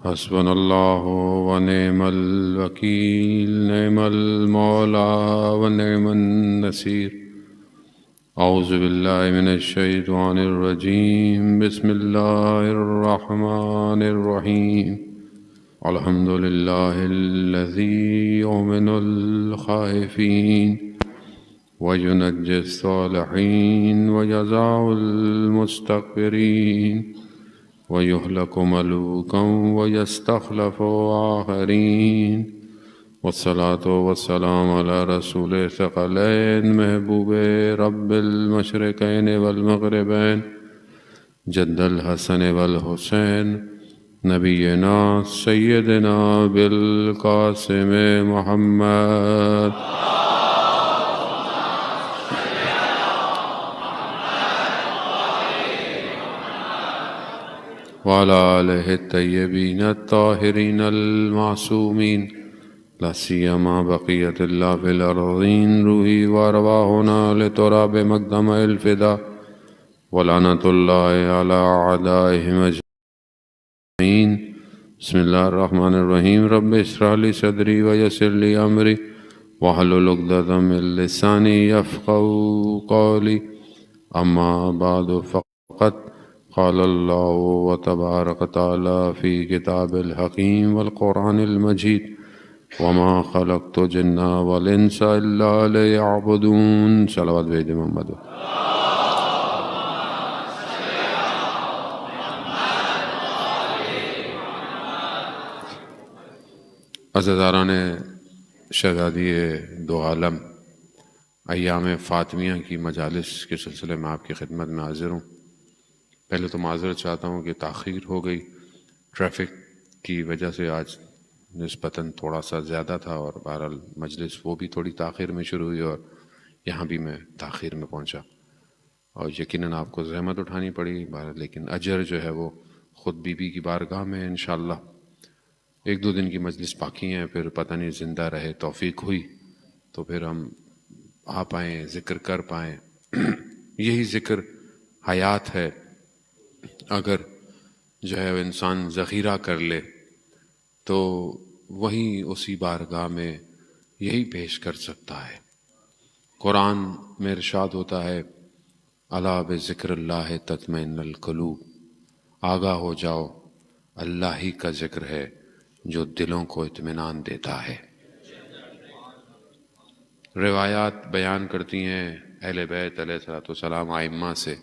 حسبنا الله ونعم الوكيل، نعم المولى ونعم النصير. أعوذ بالله من الشيطان الرجيم، بسم الله الرحمن الرحيم. الحمد لله الذي يؤمن الخائفين وينجي الصالحين ويجزع المستغفرين ويهلك ملوكا ويستخلف آخرين. والصلاة والسلام على رسول الثقلين محبوب رب المشرقين والمغربين جد الحسن والحسين نبينا سيدنا بالقاسم محمد وعلى آله الطيبين الطاهرين المعصومين، لا سيما بقية الله في الأرضين، روحي وأرواحنا لتراب مقدم الفداء، ولعنة الله على أعدائهم أجمعين. بسم الله الرحمن الرحيم. رب اشرح لي صدري ويسر لي أمري واحلل عقدة من لساني يفقهوا قولي. أما بعد، فقد قال الله وتبارك وتعالى في كتاب الحكيم والقرآن المجيد: وما خلقت الجن والإنس إلا ليعبدون. صلوات بھیج محمد. عزیزاران شہزادی دو عالم، ایام فاطمیہ کی مجالس کے سلسلے میں آپ کی خدمت میں حاضر ہوں. پہلے تو معذرت چاہتا ہوں کہ تاخیر ہو گئی، ٹریفک کی وجہ سے آج نسبتاً تھوڑا سا زیادہ تھا، اور بہرحال مجلس وہ بھی تھوڑی تاخیر میں شروع ہوئی اور یہاں بھی میں تاخیر میں پہنچا، اور یقیناً آپ کو زحمت اٹھانی پڑی. بہرحال لیکن اجر جو ہے وہ خود بی بی کی بارگاہ میں ہے انشاءاللہ. ایک دو دن کی مجلس باقی ہیں، پھر پتہ نہیں زندہ رہے توفیق ہوئی تو پھر ہم آ پائیں، ذکر کر پائیں. یہی ذکر حیات ہے. اگر جو ہے انسان ذخیرہ کر لے تو وہیں اسی بارگاہ میں یہی پیش کر سکتا ہے. قرآن میں ارشاد ہوتا ہے: الا بذکر اللہ تطمئن القلوب. آگاہ ہو جاؤ، اللہ ہی کا ذکر ہے جو دلوں کو اطمینان دیتا ہے. روایات بیان کرتی ہیں اہل بیت علیہ الصلوۃ والسلام ائمہ سے،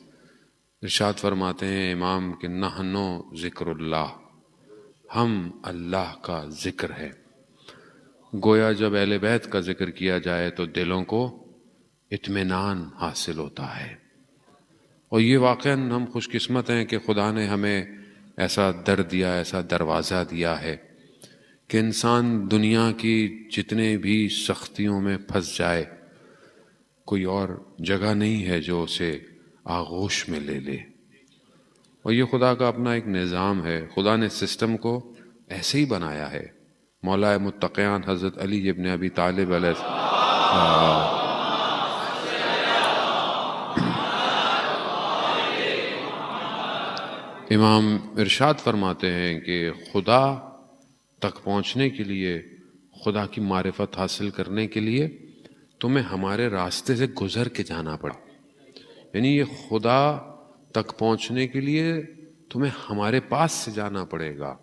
ارشاد فرماتے ہیں امام کہ نحنو ذکر اللہ، ہم اللہ کا ذکر ہے. گویا جب اہل بیت کا ذکر کیا جائے تو دلوں کو اطمینان حاصل ہوتا ہے. اور یہ واقعاً ہم خوش قسمت ہیں کہ خدا نے ہمیں ایسا در دیا، ایسا دروازہ دیا ہے کہ انسان دنیا کی جتنے بھی سختیوں میں پھنس جائے، کوئی اور جگہ نہیں ہے جو اسے آغوش میں لے لے. اور یہ خدا کا اپنا ایک نظام ہے. خدا نے سسٹم کو ایسے ہی بنایا ہے. مولا متقیان حضرت علی ابن ابی طالب علیہ امام ارشاد فرماتے ہیں کہ خدا تک پہنچنے کے لیے، خدا کی معرفت حاصل کرنے کے لیے تمہیں ہمارے راستے سے گزر کے جانا پڑا. یعنی یہ خدا تک پہنچنے کے لیے تمہیں ہمارے پاس سے جانا پڑے گا.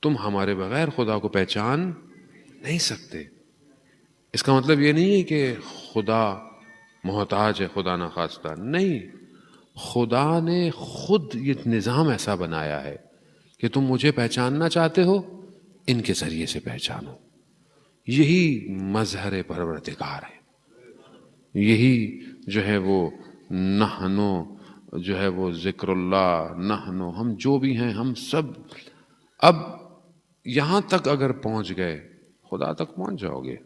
تم ہمارے بغیر خدا کو پہچان نہیں سکتے. اس کا مطلب یہ نہیں ہے کہ خدا محتاج ہے، خدا نخواستہ نہیں. خدا نے خود یہ نظام ایسا بنایا ہے کہ تم مجھے پہچاننا چاہتے ہو، ان کے ذریعے سے پہچانو. یہی مظہر پروردگار ہے. یہی جو ہے وہ نحنو جو ہے وہ ذکر اللہ، نحنو ہم جو بھی ہیں، ہم سب اب یہاں تک اگر پہنچ گئے خدا تک پہنچ جاؤ گے.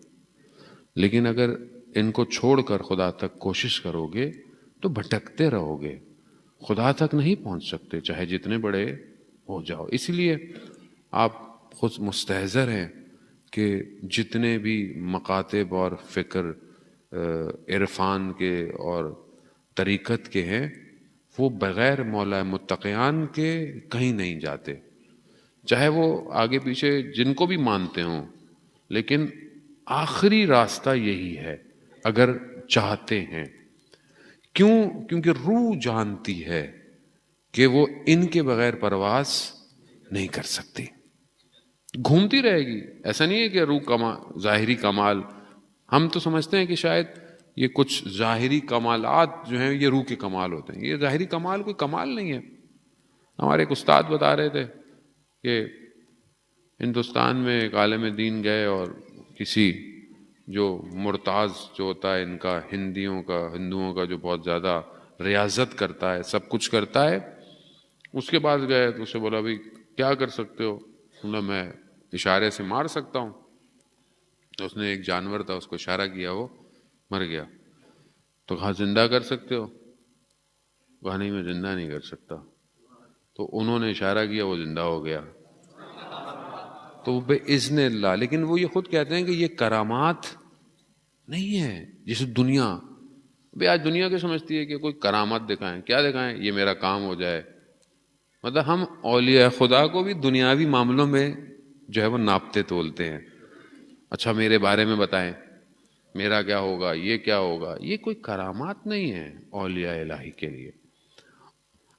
لیکن اگر ان کو چھوڑ کر خدا تک کوشش کرو گے تو بھٹکتے رہو گے، خدا تک نہیں پہنچ سکتے چاہے جتنے بڑے ہو جاؤ. اس لیے آپ خود مستحضر ہیں کہ جتنے بھی مکاتب اور فکر عرفان کے اور طریقت کے ہیں وہ بغیر مولا متقیان کے کہیں نہیں جاتے. چاہے وہ آگے پیچھے جن کو بھی مانتے ہوں، لیکن آخری راستہ یہی ہے اگر چاہتے ہیں۔ کیوں؟ کیونکہ روح جانتی ہے کہ وہ ان کے بغیر پرواز نہیں کر سکتی، گھومتی رہے گی۔ ایسا نہیں ہے کہ روح ظاہری کمال، ہم تو سمجھتے ہیں کہ شاید یہ کچھ ظاہری کمالات جو ہیں یہ روح کے کمال ہوتے ہیں، یہ ظاہری کمال کوئی کمال نہیں ہے۔ ہمارے ایک استاد بتا رہے تھے کہ ہندوستان میں ایک عالم دین گئے اور کسی جو مرتاض جو ہوتا ہے ان کا ہندوؤں کا جو بہت زیادہ ریاضت کرتا ہے، سب کچھ کرتا ہے، اس کے پاس گئے تو اسے بولا بھائی کیا کر سکتے ہو؟ بولا میں اشارے سے مار سکتا ہوں۔ تو اس نے ایک جانور تھا اس کو اشارہ کیا، وہ مر گیا۔ تو کہا زندہ کر سکتے ہو؟ کہا نہیں میں زندہ نہیں کر سکتا۔ تو انہوں نے اشارہ کیا، وہ زندہ ہو گیا۔ تو بے اذن اللہ، لیکن وہ یہ خود کہتے ہیں کہ یہ کرامات نہیں ہے جیسے دنیا۔ بھئی آج دنیا کے سمجھتی ہے کہ کوئی کرامات دکھائیں، کیا دکھائیں؟ یہ میرا کام ہو جائے۔ مطلب ہم اولیاء خدا کو بھی دنیاوی معاملوں میں جو ہے وہ ناپتے تولتے ہیں۔ اچھا میرے بارے میں بتائیں، میرا کیا ہوگا، یہ کیا ہوگا؟ یہ کوئی کرامات نہیں ہے اولیاء الہی کے لیے۔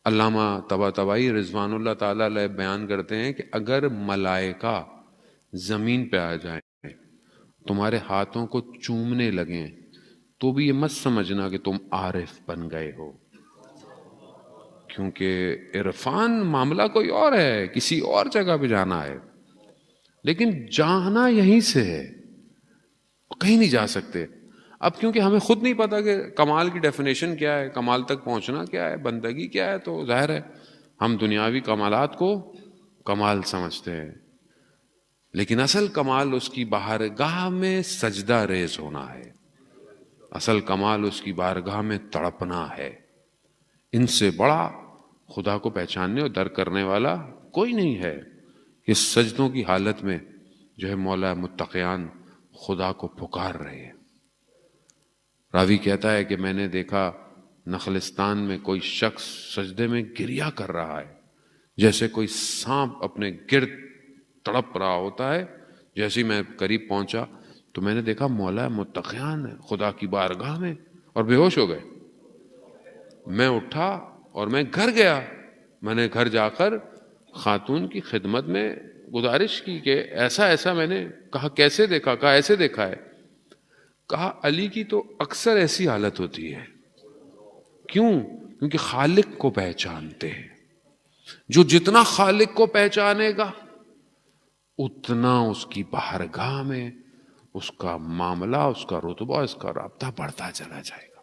علامہ طباطبائی رضوان اللہ تعالیٰ علیہ بیان کرتے ہیں کہ اگر ملائکہ زمین پہ آ جائیں تمہارے ہاتھوں کو چومنے لگیں تو بھی یہ مت سمجھنا کہ تم عارف بن گئے ہو، کیونکہ عرفان معاملہ کوئی اور ہے، کسی اور جگہ پہ جانا ہے، لیکن جانا یہیں سے ہے، کہیں نہیں جا سکتے۔ اب کیونکہ ہمیں خود نہیں پتا کہ کمال کی ڈیفینیشن کیا ہے، کمال تک پہنچنا کیا ہے، بندگی کیا ہے، تو ظاہر ہے ہم دنیاوی کمالات کو کمال سمجھتے ہیں، لیکن اصل کمال اس کی بارگاہ میں سجدہ ریز ہونا ہے، اصل کمال اس کی بارگاہ میں تڑپنا ہے۔ ان سے بڑا خدا کو پہچاننے اور درک کرنے والا کوئی نہیں ہے کہ سجدوں کی حالت میں جو ہے مولا متقیان خدا کو پکار رہے ہیں۔ راوی کہتا ہے کہ میں نے دیکھا نخلستان میں کوئی شخص سجدے میں گریا کر رہا ہے، جیسے کوئی سانپ اپنے گرد تڑپ رہا ہوتا ہے۔ جیسے میں قریب پہنچا تو میں نے دیکھا مولا متقیان خدا کی بارگاہ میں، اور بے ہوش ہو گئے۔ میں اٹھا اور میں گھر گیا، میں نے گھر جا کر خاتون کی خدمت میں گزارش کی کہ ایسا ایسا میں نے کہا کیسے دیکھا؟ کہا ایسے دیکھا ہے۔ کہا علی کی تو اکثر ایسی حالت ہوتی ہے۔ کیوں؟ کیونکہ خالق کو پہچانتے ہیں۔ جو جتنا خالق کو پہچانے گا اتنا اس کی بارگاہ میں اس کا معاملہ، اس کا رتبہ، اس کا رابطہ بڑھتا چلا جائے گا۔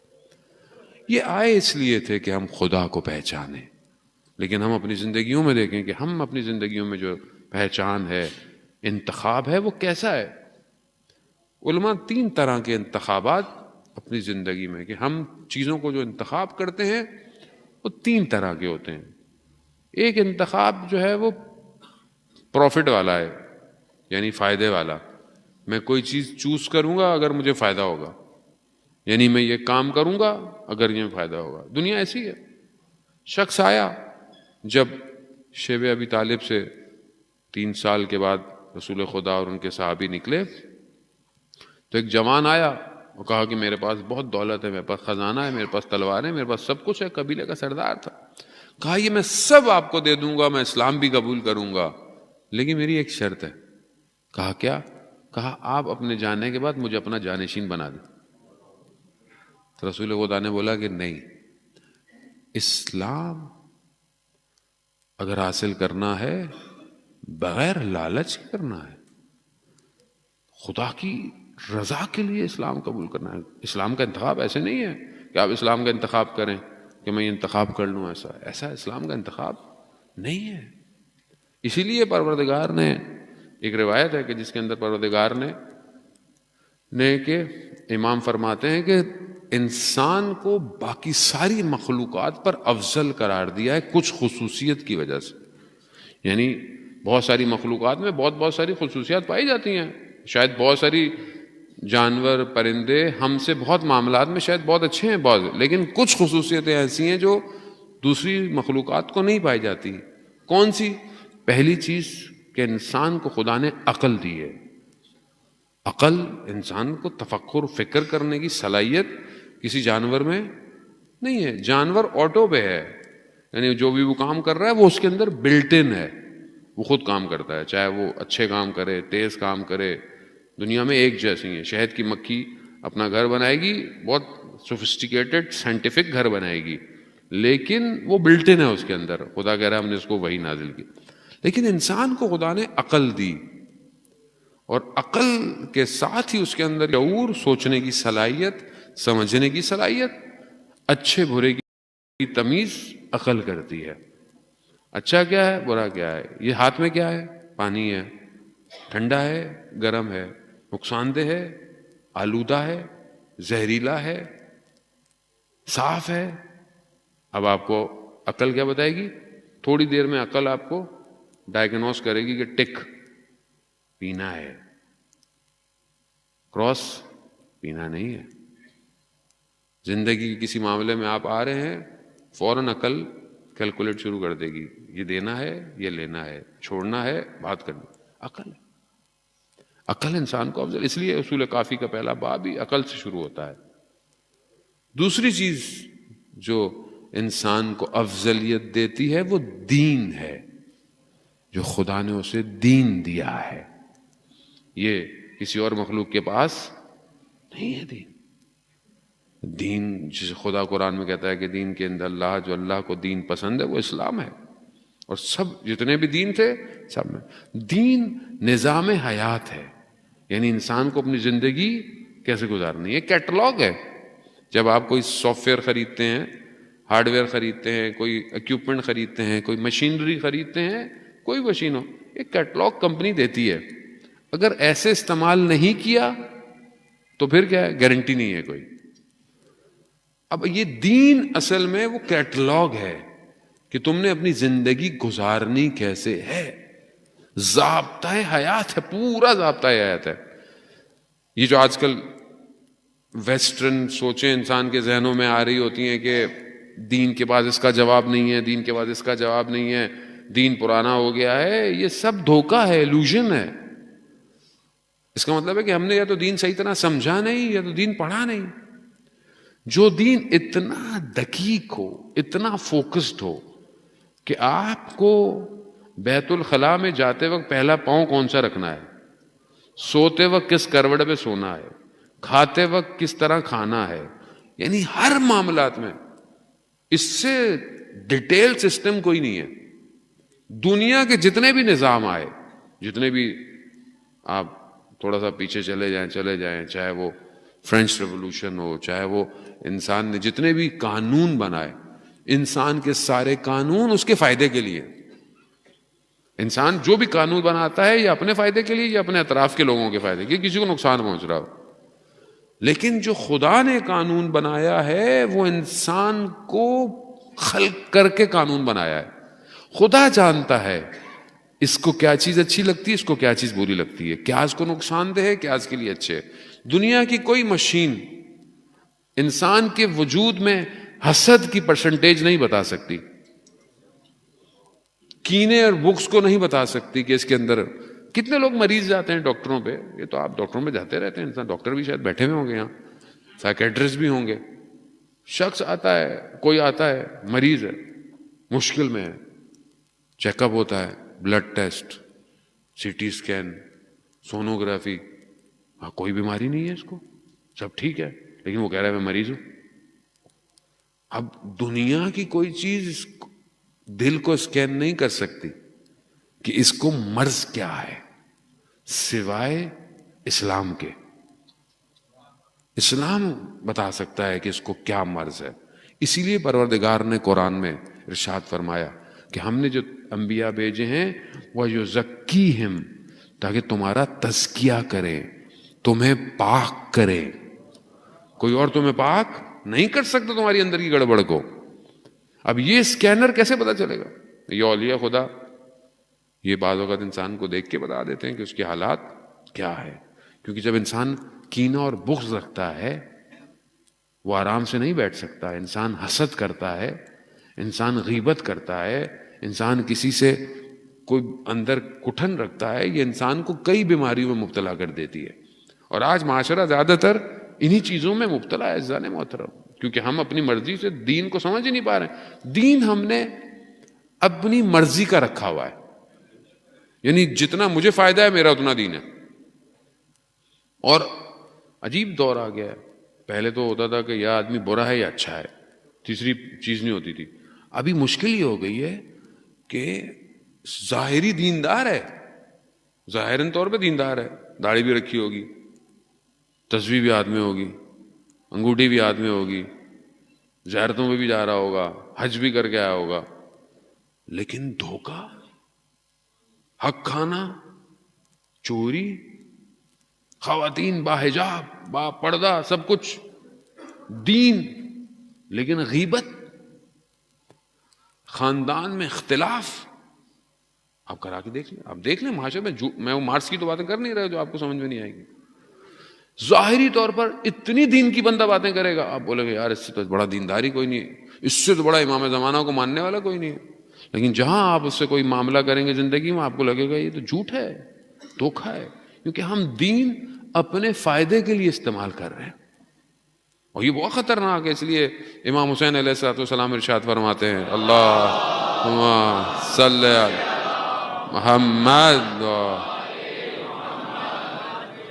یہ آئے اس لیے تھے کہ ہم خدا کو پہچانیں، لیکن ہم اپنی زندگیوں میں دیکھیں کہ ہم اپنی زندگیوں میں جو پہچان ہے، انتخاب ہے، وہ کیسا ہے۔ علماء 3 طرح کے انتخابات اپنی زندگی میں، کہ ہم چیزوں کو جو انتخاب کرتے ہیں وہ 3 طرح کے ہوتے ہیں۔ ایک انتخاب جو ہے وہ پروفٹ والا ہے، یعنی فائدے والا۔ میں کوئی چیز چوز کروں گا اگر مجھے فائدہ ہوگا، یعنی میں یہ کام کروں گا اگر یہ فائدہ ہوگا۔ دنیا ایسی ہے۔ شخص آیا جب شیب ابی طالب سے 3 سال کے بعد رسول خدا اور ان کے صحابی نکلے تو ایک جوان آیا اور کہا کہ میرے پاس بہت دولت ہے، میرے پاس خزانہ ہے، میرے پاس تلوار ہے، میرے پاس سب کچھ ہے، قبیلے کا سردار تھا۔ کہا یہ میں سب آپ کو دے دوں گا، میں اسلام بھی قبول کروں گا، لیکن میری ایک شرط ہے۔ کہا کیا؟ کہا آپ اپنے جانے کے بعد مجھے اپنا جانشین بنا دیں۔ تو رسول خدا نے بولا کہ نہیں، اسلام اگر حاصل کرنا ہے بغیر لالچ کے کرنا ہے، خدا کی رضا کے لیے اسلام قبول کرنا ہے۔ اسلام کا انتخاب ایسے نہیں ہے کہ آپ اسلام کا انتخاب کریں کہ میں یہ انتخاب کر لوں، ایسا اسلام کا انتخاب نہیں ہے۔ اسی لیے پروردگار نے، ایک روایت ہے کہ جس کے اندر پروردگار نے کہ امام فرماتے ہیں کہ انسان کو باقی ساری مخلوقات پر افضل قرار دیا ہے کچھ خصوصیت کی وجہ سے۔ یعنی بہت ساری مخلوقات میں بہت ساری خصوصیات پائی جاتی ہیں، شاید بہت ساری جانور پرندے ہم سے بہت معاملات میں شاید بہت اچھے ہیں بعض، لیکن کچھ خصوصیتیں ایسی ہیں جو دوسری مخلوقات کو نہیں پائی جاتی۔ کون سی؟ پہلی چیز کہ انسان کو خدا نے عقل دی ہے. عقل انسان کو تفکر فکر کرنے کی صلاحیت کسی جانور میں نہیں ہے. جانور آٹو پہ ہے، یعنی جو بھی وہ کام کر رہا ہے وہ اس کے اندر بلٹ ان ہے، وہ خود کام کرتا ہے، چاہے وہ اچھے کام کرے تیز کام کرے. دنیا میں ایک جیسی ہیں. شہد کی مکھی اپنا گھر بنائے گی، بہت سوفسٹیکیٹڈ سائنٹیفک گھر بنائے گی، لیکن وہ بلٹ ان ہے اس کے اندر. خدا کہہ رہا ہے ہم نے اس کو وہی نازل کی. لیکن انسان کو خدا نے عقل دی، اور عقل کے ساتھ ہی اس کے اندر شعور، سوچنے کی صلاحیت، سمجھنے کی صلاحیت. اچھے برے کی تمیز عقل کرتی ہے. اچھا کیا ہے برا کیا ہے، یہ ہاتھ میں کیا ہے، پانی ہے، ٹھنڈا ہے گرم ہے، نقصان دہ ہے آلودہ ہے زہریلا ہے صاف ہے. اب آپ کو عقل کیا بتائے گی؟ تھوڑی دیر میں عقل آپ کو ڈائگنوز کرے گی کہ ٹک پینا ہے، کراس پینا نہیں ہے. زندگی کے کسی معاملے میں آپ آ رہے ہیں، فوراً عقل کیلکولیٹ شروع کر دے گی، یہ دینا ہے یہ لینا ہے، چھوڑنا ہے بات کرنی. عقل ہے. عقل انسان کو افضل، اس لیے اصول کافی کا پہلا باب ہی عقل سے شروع ہوتا ہے. دوسری چیز جو انسان کو افضلیت دیتی ہے وہ دین ہے، جو خدا نے اسے دین دیا ہے. یہ کسی اور مخلوق کے پاس نہیں ہے. دین جسے خدا قرآن میں کہتا ہے کہ دین کے اندر اللہ، جو اللہ کو دین پسند ہے وہ اسلام ہے. اور سب جتنے بھی دین تھے سب میں دین نظام حیات ہے، یعنی انسان کو اپنی زندگی کیسے گزارنی ہے. کیٹلاگ ہے. جب آپ کوئی سافٹ ویئر خریدتے ہیں، ہارڈ ویئر خریدتے ہیں، کوئی اکوپمنٹ خریدتے ہیں، کوئی مشینری خریدتے ہیں، کوئی مشین ہو، ایک کیٹلاگ کمپنی دیتی ہے. اگر ایسے استعمال نہیں کیا تو پھر کیا ہے، گارنٹی نہیں ہے کوئی. اب یہ دین اصل میں وہ کیٹلاگ ہے کہ تم نے اپنی زندگی گزارنی کیسے ہے. ضابطہ حیات ہے، پورا ضابطہ حیات ہے. یہ جو آج کل ویسٹرن سوچیں انسان کے ذہنوں میں آ رہی ہوتی ہیں کہ دین کے پاس اس کا جواب نہیں ہے، دین کے پاس اس کا جواب نہیں ہے، دین پرانا ہو گیا ہے، یہ سب دھوکہ ہے، ایلوژن ہے. اس کا مطلب ہے کہ ہم نے یا تو دین صحیح طرح سمجھا نہیں یا تو دین پڑھا نہیں. جو دین اتنا دقیق ہو، اتنا فوکسڈ ہو کہ آپ کو بیت الخلاء میں جاتے وقت پہلا پاؤں کون سا رکھنا ہے، سوتے وقت کس کروٹ پہ سونا ہے، کھاتے وقت کس طرح کھانا ہے، یعنی ہر معاملات میں اس سے ڈیٹیل سسٹم کوئی نہیں ہے. دنیا کے جتنے بھی نظام آئے، جتنے بھی آپ تھوڑا سا پیچھے چلے جائیں، چاہے وہ فرینچ ریولوشن ہو، چاہے وہ انسان نے جتنے بھی قانون بنائے، انسان کے سارے قانون اس کے فائدے کے لیے. انسان جو بھی قانون بناتا ہے یا اپنے فائدے کے لیے یا اپنے اطراف کے لوگوں کے فائدے کے لیے، کسی کو نقصان پہنچ رہا ہو. لیکن جو خدا نے قانون بنایا ہے وہ انسان کو خلق کر کے قانون بنایا ہے. خدا جانتا ہے اس کو کیا چیز اچھی لگتی ہے، اس کو کیا چیز بری لگتی ہے، کیا اس کو نقصان دہ ہے، کیا اس کے لیے اچھے ہے. دنیا کی کوئی مشین انسان کے وجود میں حسد کی پرسنٹیج نہیں بتا سکتی، کینے اور بغض کو نہیں بتا سکتی کہ اس کے اندر کتنے لوگ مریض جاتے ہیں ڈاکٹروں پہ. یہ تو آپ ڈاکٹروں پہ جاتے رہتے ہیں، انسان ڈاکٹر بھی شاید بیٹھے ہوئے ہوں گے یہاں، سائیکیٹرسٹ بھی ہوں گے. شخص آتا ہے، کوئی آتا ہے مریض ہے، مشکل میں ہے، چیک اپ ہوتا ہے، blood test, C T scan, sonography, کوئی بیماری نہیں ہے اس کو، سب ٹھیک ہے، لیکن وہ کہہ رہا ہے میں مریض ہوں. اب دنیا کی کوئی چیز دل کو اسکین نہیں کر سکتی کہ اس کو مرض کیا ہے سوائے اسلام کے. اسلام بتا سکتا ہے کہ اس کو کیا مرض ہے. اسی لیے پروردگار نے قرآن میں ارشاد فرمایا کہ ہم نے جو انبیاء بھیجے ہیں وَيُزَكِّيهِمْ، تاکہ تمہارا تزکیہ کرے، تمہیں پاک کرے. کوئی اور تمہیں پاک نہیں کر سکتا تمہاری اندر کی گڑبڑ کو. اب یہ اسکینر کیسے پتا چلے گا؟ یہ اولیاء خدا یہ بعض اوقات انسان کو دیکھ کے بتا دیتے ہیں کہ اس کے حالات کیا ہے. کیونکہ جب انسان کینہ اور بغض رکھتا ہے وہ آرام سے نہیں بیٹھ سکتا. انسان حسد کرتا ہے، انسان غیبت کرتا ہے، انسان کسی سے کوئی اندر کٹھن رکھتا ہے، یہ انسان کو کئی بیماریوں میں مبتلا کر دیتی ہے. اور آج معاشرہ زیادہ تر انہی چیزوں میں مبتلا ہے عزیزان محترم، کیونکہ ہم اپنی مرضی سے دین کو سمجھ ہی نہیں پا رہے ہیں. دین ہم نے اپنی مرضی کا رکھا ہوا ہے، یعنی جتنا مجھے فائدہ ہے میرا اتنا دین ہے. اور عجیب دور آ گیا ہے. پہلے تو ہوتا تھا کہ یا آدمی برا ہے یا اچھا ہے، تیسری چیز نہیں ہوتی تھی. ابھی مشکل یہ ہو گئی ہے کہ ظاہری دیندار ہے، ظاہراً طور پہ دیندار ہے، داڑھی بھی رکھی ہوگی، تسبیح بھی ہاتھ میں ہوگی، انگوٹھی بھی ہاتھ میں ہوگی، زیارتوں میں بھی جا رہا ہوگا، حج بھی کر کے آیا ہوگا، لیکن دھوکہ، حق کھانا، چوری، خواتین باحجاب با پردہ، سب کچھ دین، لیکن غیبت، خاندان میں اختلاف. آپ کرا کے دیکھ لیں، آپ دیکھ لیں معاشرے میں. میں وہ مارکس کی تو باتیں کر نہیں رہا جو آپ کو سمجھ میں نہیں آئے گی. ظاہری طور پر اتنی دین کی بندہ باتیں کرے گا، آپ بولے گے یار اس سے تو بڑا دینداری کوئی نہیں ہے، اس سے تو بڑا امام زمانہ کو ماننے والا کوئی نہیں ہے. لیکن جہاں آپ اس سے کوئی معاملہ کریں گے زندگی میں، آپ کو لگے گا یہ تو جھوٹ ہے، دھوکہ ہے، کیونکہ ہم دین اپنے فائدے کے لیے استعمال کر رہے ہیں. اور یہ بہت خطرناک ہے. اس لیے امام حسین علیہ السلام ارشاد فرماتے ہیں اللہم صلی علی محمد.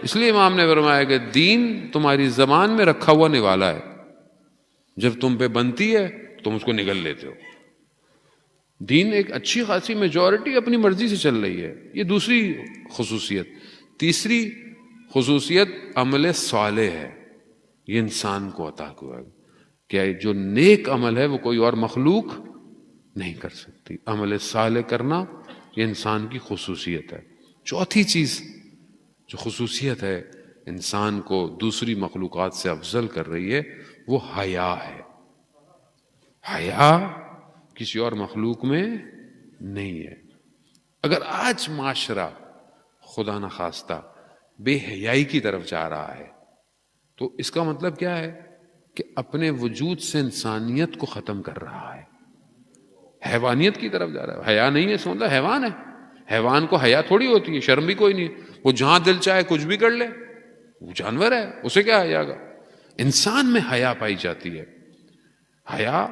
اس لیے امام نے فرمایا کہ دین تمہاری زبان میں رکھا ہوا نوالا ہے، جب تم پہ بنتی ہے تم اس کو نگل لیتے ہو. دین ایک اچھی خاصی میجورٹی اپنی مرضی سے چل رہی ہے. یہ دوسری خصوصیت. تیسری خصوصیت عمل صالح ہے. یہ انسان کو عطا ہوا ہے کہ جو نیک عمل ہے وہ کوئی اور مخلوق نہیں کر سکتی. عمل صالح کرنا یہ انسان کی خصوصیت ہے. چوتھی چیز جو خصوصیت ہے انسان کو دوسری مخلوقات سے افضل کر رہی ہے وہ حیا ہے. حیا کسی اور مخلوق میں نہیں ہے. اگر آج معاشرہ خدا نخواستہ بے حیائی کی طرف جا رہا ہے تو اس کا مطلب کیا ہے کہ اپنے وجود سے انسانیت کو ختم کر رہا ہے، حیوانیت کی طرف جا رہا ہے. حیا نہیں ہے اس مطلب حیوان ہے. حیوان کو حیا تھوڑی ہوتی ہے، شرم بھی کوئی نہیں ہے، وہ جہاں دل چاہے کچھ بھی کر لے، وہ جانور ہے، اسے کیا حیا گا. انسان میں حیا پائی جاتی ہے. حیا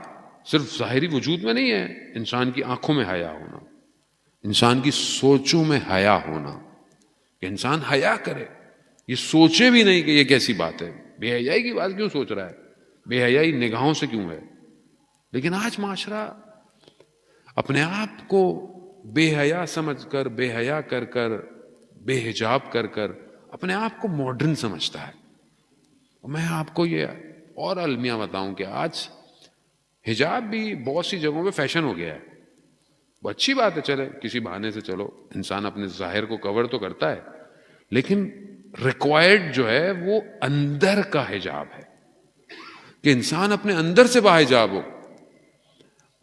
صرف ظاہری وجود میں نہیں ہے، انسان کی آنکھوں میں حیا ہونا، انسان کی سوچوں میں حیا ہونا، کہ انسان حیا کرے، یہ سوچے بھی نہیں کہ یہ کیسی بات ہے. بے حیائی کی بات کیوں سوچ رہا ہے، بے حیائی نگاہوں سے کیوں ہے. لیکن آج معاشرہ اپنے آپ کو بے حیا سمجھ کر، بے حیا کر کر، بے حجاب کر کر اپنے آپ کو ماڈرن سمجھتا ہے. میں آپ کو یہ اور المیہ بتاؤں کہ آج حجاب بھی بہت سی جگہوں پہ فیشن ہو گیا ہے. وہ اچھی بات ہے، چلے کسی بہانے سے چلو انسان اپنے ظاہر کو کور تو کرتا ہے، لیکن ریکوائرڈ جو ہے وہ اندر کا حجاب ہے کہ انسان اپنے اندر سے باحجاب ہو.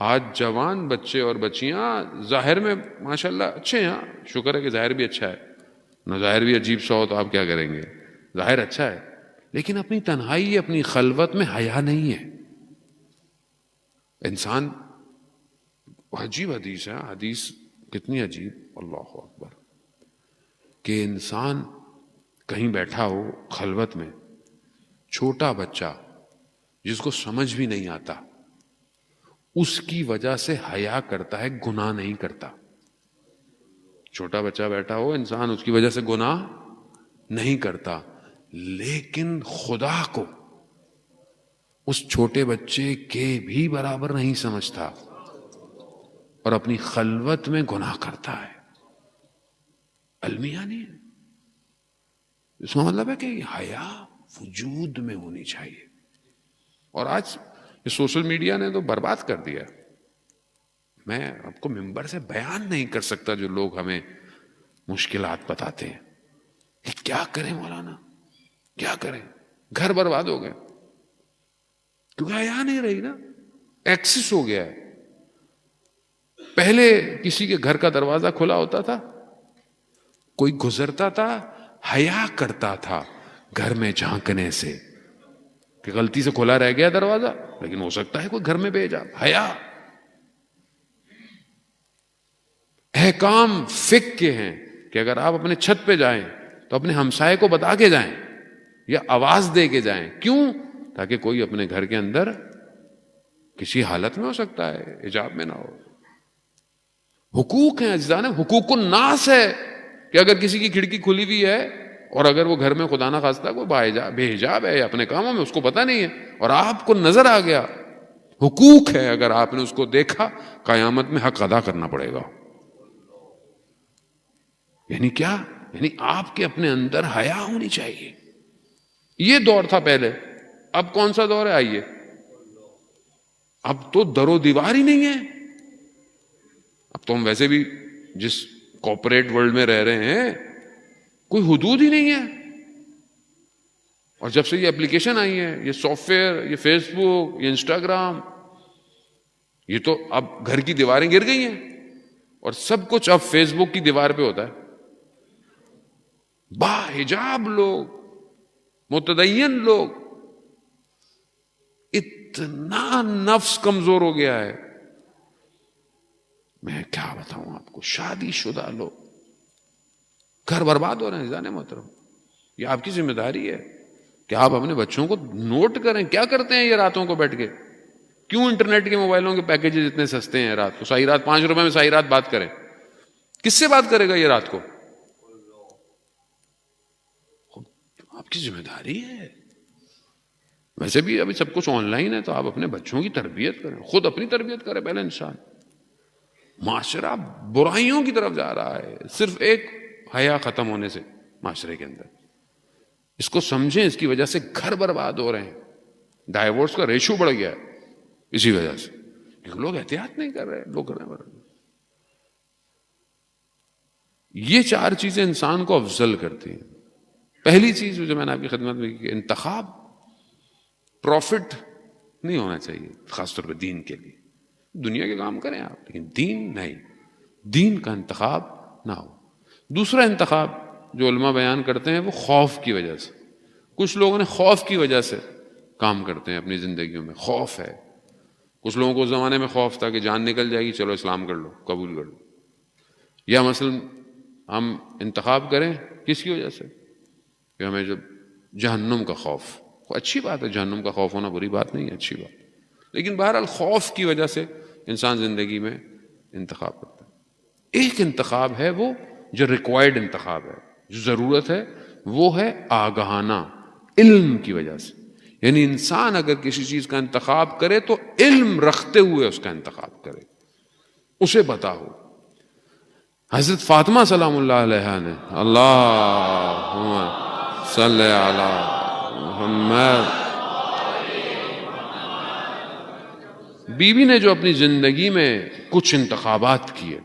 آج جوان بچے اور بچیاں ظاہر میں ماشاءاللہ اچھے ہیں، شکر ہے کہ ظاہر بھی اچھا ہے، نہ ظاہر بھی عجیب سا ہو تو آپ کیا کریں گے، ظاہر اچھا ہے، لیکن اپنی تنہائی اپنی خلوت میں حیا نہیں ہے. انسان عجیب حدیث ہے، حدیث کتنی عجیب، اللہ اکبر، کہ انسان کہیں بیٹھا ہو خلوت میں، چھوٹا بچہ جس کو سمجھ بھی نہیں آتا اس کی وجہ سے حیا کرتا ہے، گناہ نہیں کرتا. چھوٹا بچہ بیٹھا ہو، انسان اس کی وجہ سے گناہ نہیں کرتا، لیکن خدا کو اس چھوٹے بچے کے بھی برابر نہیں سمجھتا اور اپنی خلوت میں گناہ کرتا ہے. المیہ نہیں ہے. اس کا مطلب ہے کہ حیا وجود میں ہونی چاہیے. اور آج یہ سوشل میڈیا نے تو برباد کر دیا. میں آپ کو منبر سے بیان نہیں کر سکتا جو لوگ ہمیں مشکلات بتاتے ہیں کہ کیا کریں مولانا، کیا کریں، گھر برباد ہو گئے کیونکہ حیا نہیں رہی نا، ایکسس ہو گیا ہے. پہلے کسی کے گھر کا دروازہ کھلا ہوتا تھا، کوئی گزرتا تھا، حیا کرتا تھا گھر میں جھانکنے سے کہ غلطی سے کھلا رہ گیا دروازہ، لیکن ہو سکتا ہے کوئی گھر میں بھیجا. حیا. احکام فقہ کے ہیں کہ اگر آپ اپنے چھت پہ جائیں تو اپنے ہمسائے کو بتا کے جائیں یا آواز دے کے جائیں. کیوں؟ تاکہ کوئی اپنے گھر کے اندر کسی حالت میں ہو سکتا ہے حجاب میں نہ ہو. حقوق ہیں اجزاء نے، حقوق الناس ہے کہ اگر کسی کی کھڑکی کھلی ہوئی ہے اور اگر وہ گھر میں خدا نہ خواستہ کوئی بے حجاب ہے یا اپنے کاموں میں، اس کو پتہ نہیں ہے اور آپ کو نظر آ گیا، حقوق ہے، اگر آپ نے اس کو دیکھا قیامت میں حق ادا کرنا پڑے گا. یعنی کیا؟ یعنی آپ کے اپنے اندر حیا ہونی چاہیے. یہ دور تھا پہلے. اب کون سا دور ہے؟ آئیے، اب تو در و دیوار ہی نہیں ہے. اب تو ہم ویسے بھی جس کارپوریٹ ورلڈ میں رہ رہے ہیں کوئی حدود ہی نہیں ہے. اور جب سے یہ اپلیکیشن آئی ہے، یہ سافٹ ویئر، یہ فیس بک، یہ انسٹاگرام، یہ تو اب گھر کی دیواریں گر گئی ہیں اور سب کچھ اب فیس بک کی دیوار پہ ہوتا ہے. با حجاب لوگ، متدین لوگ، اتنا نفس کمزور ہو گیا ہے. میں کیا بتاؤں آپ کو. شادی شدہ لوگ گھر برباد ہو رہے ہیں. جانے محترم، یہ آپ کی ذمہ داری ہے کہ آپ اپنے بچوں کو نوٹ کریں کیا کرتے ہیں یہ راتوں کو بیٹھ کے. کیوں انٹرنیٹ کے موبائلوں کے پیکیجز اتنے سستے ہیں؟ رات کو ساری رات 5 روپے میں ساری رات بات کریں. کس سے بات کرے گا یہ رات کو؟ آپ کی ذمہ داری ہے. ویسے بھی ابھی سب کچھ آن لائن ہے تو آپ اپنے بچوں کی تربیت کریں. خود اپنی تربیت کریں پہلے انسان. معاشرہ برائیوں کی طرف جا رہا ہے صرف ایک حیا ختم ہونے سے معاشرے کے اندر. اس کو سمجھیں، اس کی وجہ سے گھر برباد ہو رہے ہیں. ڈائیورس کا ریشو بڑھ گیا ہے اسی وجہ سے، کیونکہ لوگ احتیاط نہیں کر رہے. لوگ کر رہے ہیں. یہ 4 چیزیں انسان کو افضل کرتی ہیں. پہلی چیز جو میں نے آپ کی خدمت میں کی، انتخاب. پروفٹ نہیں ہونا چاہیے خاص طور پہ دین کے لیے. دنیا کے کام کریں آپ لیکن دین نہیں. دین کا انتخاب نہ ہو. دوسرا انتخاب جو علماء بیان کرتے ہیں وہ خوف کی وجہ سے. کچھ لوگوں نے خوف کی وجہ سے کام کرتے ہیں اپنی زندگیوں میں. خوف ہے. کچھ لوگوں کو اس زمانے میں خوف تھا کہ جان نکل جائے گی، چلو اسلام کر لو، قبول کر لو. یا مثلا ہم انتخاب کریں کس کی وجہ سے کہ ہمیں جب جہنم کا خوف. اچھی بات ہے، جہنم کا خوف ہونا بری بات نہیں ہے، اچھی بات. لیکن بہرحال خوف کی وجہ سے انسان زندگی میں انتخاب کرتا ہے. ایک انتخاب ہے وہ جو ریکوائرڈ انتخاب ہے، جو ضرورت ہے، وہ ہے آگاہانہ، علم کی وجہ سے. یعنی انسان اگر کسی چیز کا انتخاب کرے تو علم رکھتے ہوئے اس کا انتخاب کرے، اسے پتا ہو. حضرت فاطمہ سلام اللہ علیہا نے، اللہم صلی علی محمد، بیوی نے جو اپنی زندگی میں کچھ انتخابات کیے.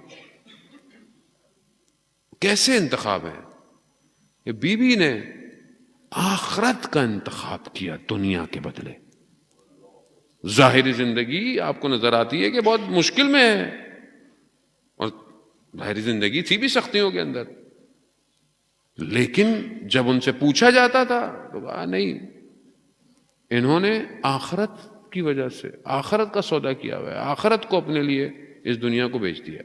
کیسے انتخاب ہیں؟ کہ بیوی نے آخرت کا انتخاب کیا دنیا کے بدلے. ظاہری زندگی آپ کو نظر آتی ہے کہ بہت مشکل میں ہے، اور ظاہری زندگی تھی بھی سختیوں کے اندر، لیکن جب ان سے پوچھا جاتا تھا تو کہا نہیں، انہوں نے آخرت کی وجہ سے آخرت کا سودا کیا ہوا ہے، آخرت کو اپنے لیے اس دنیا کو بیچ دیا.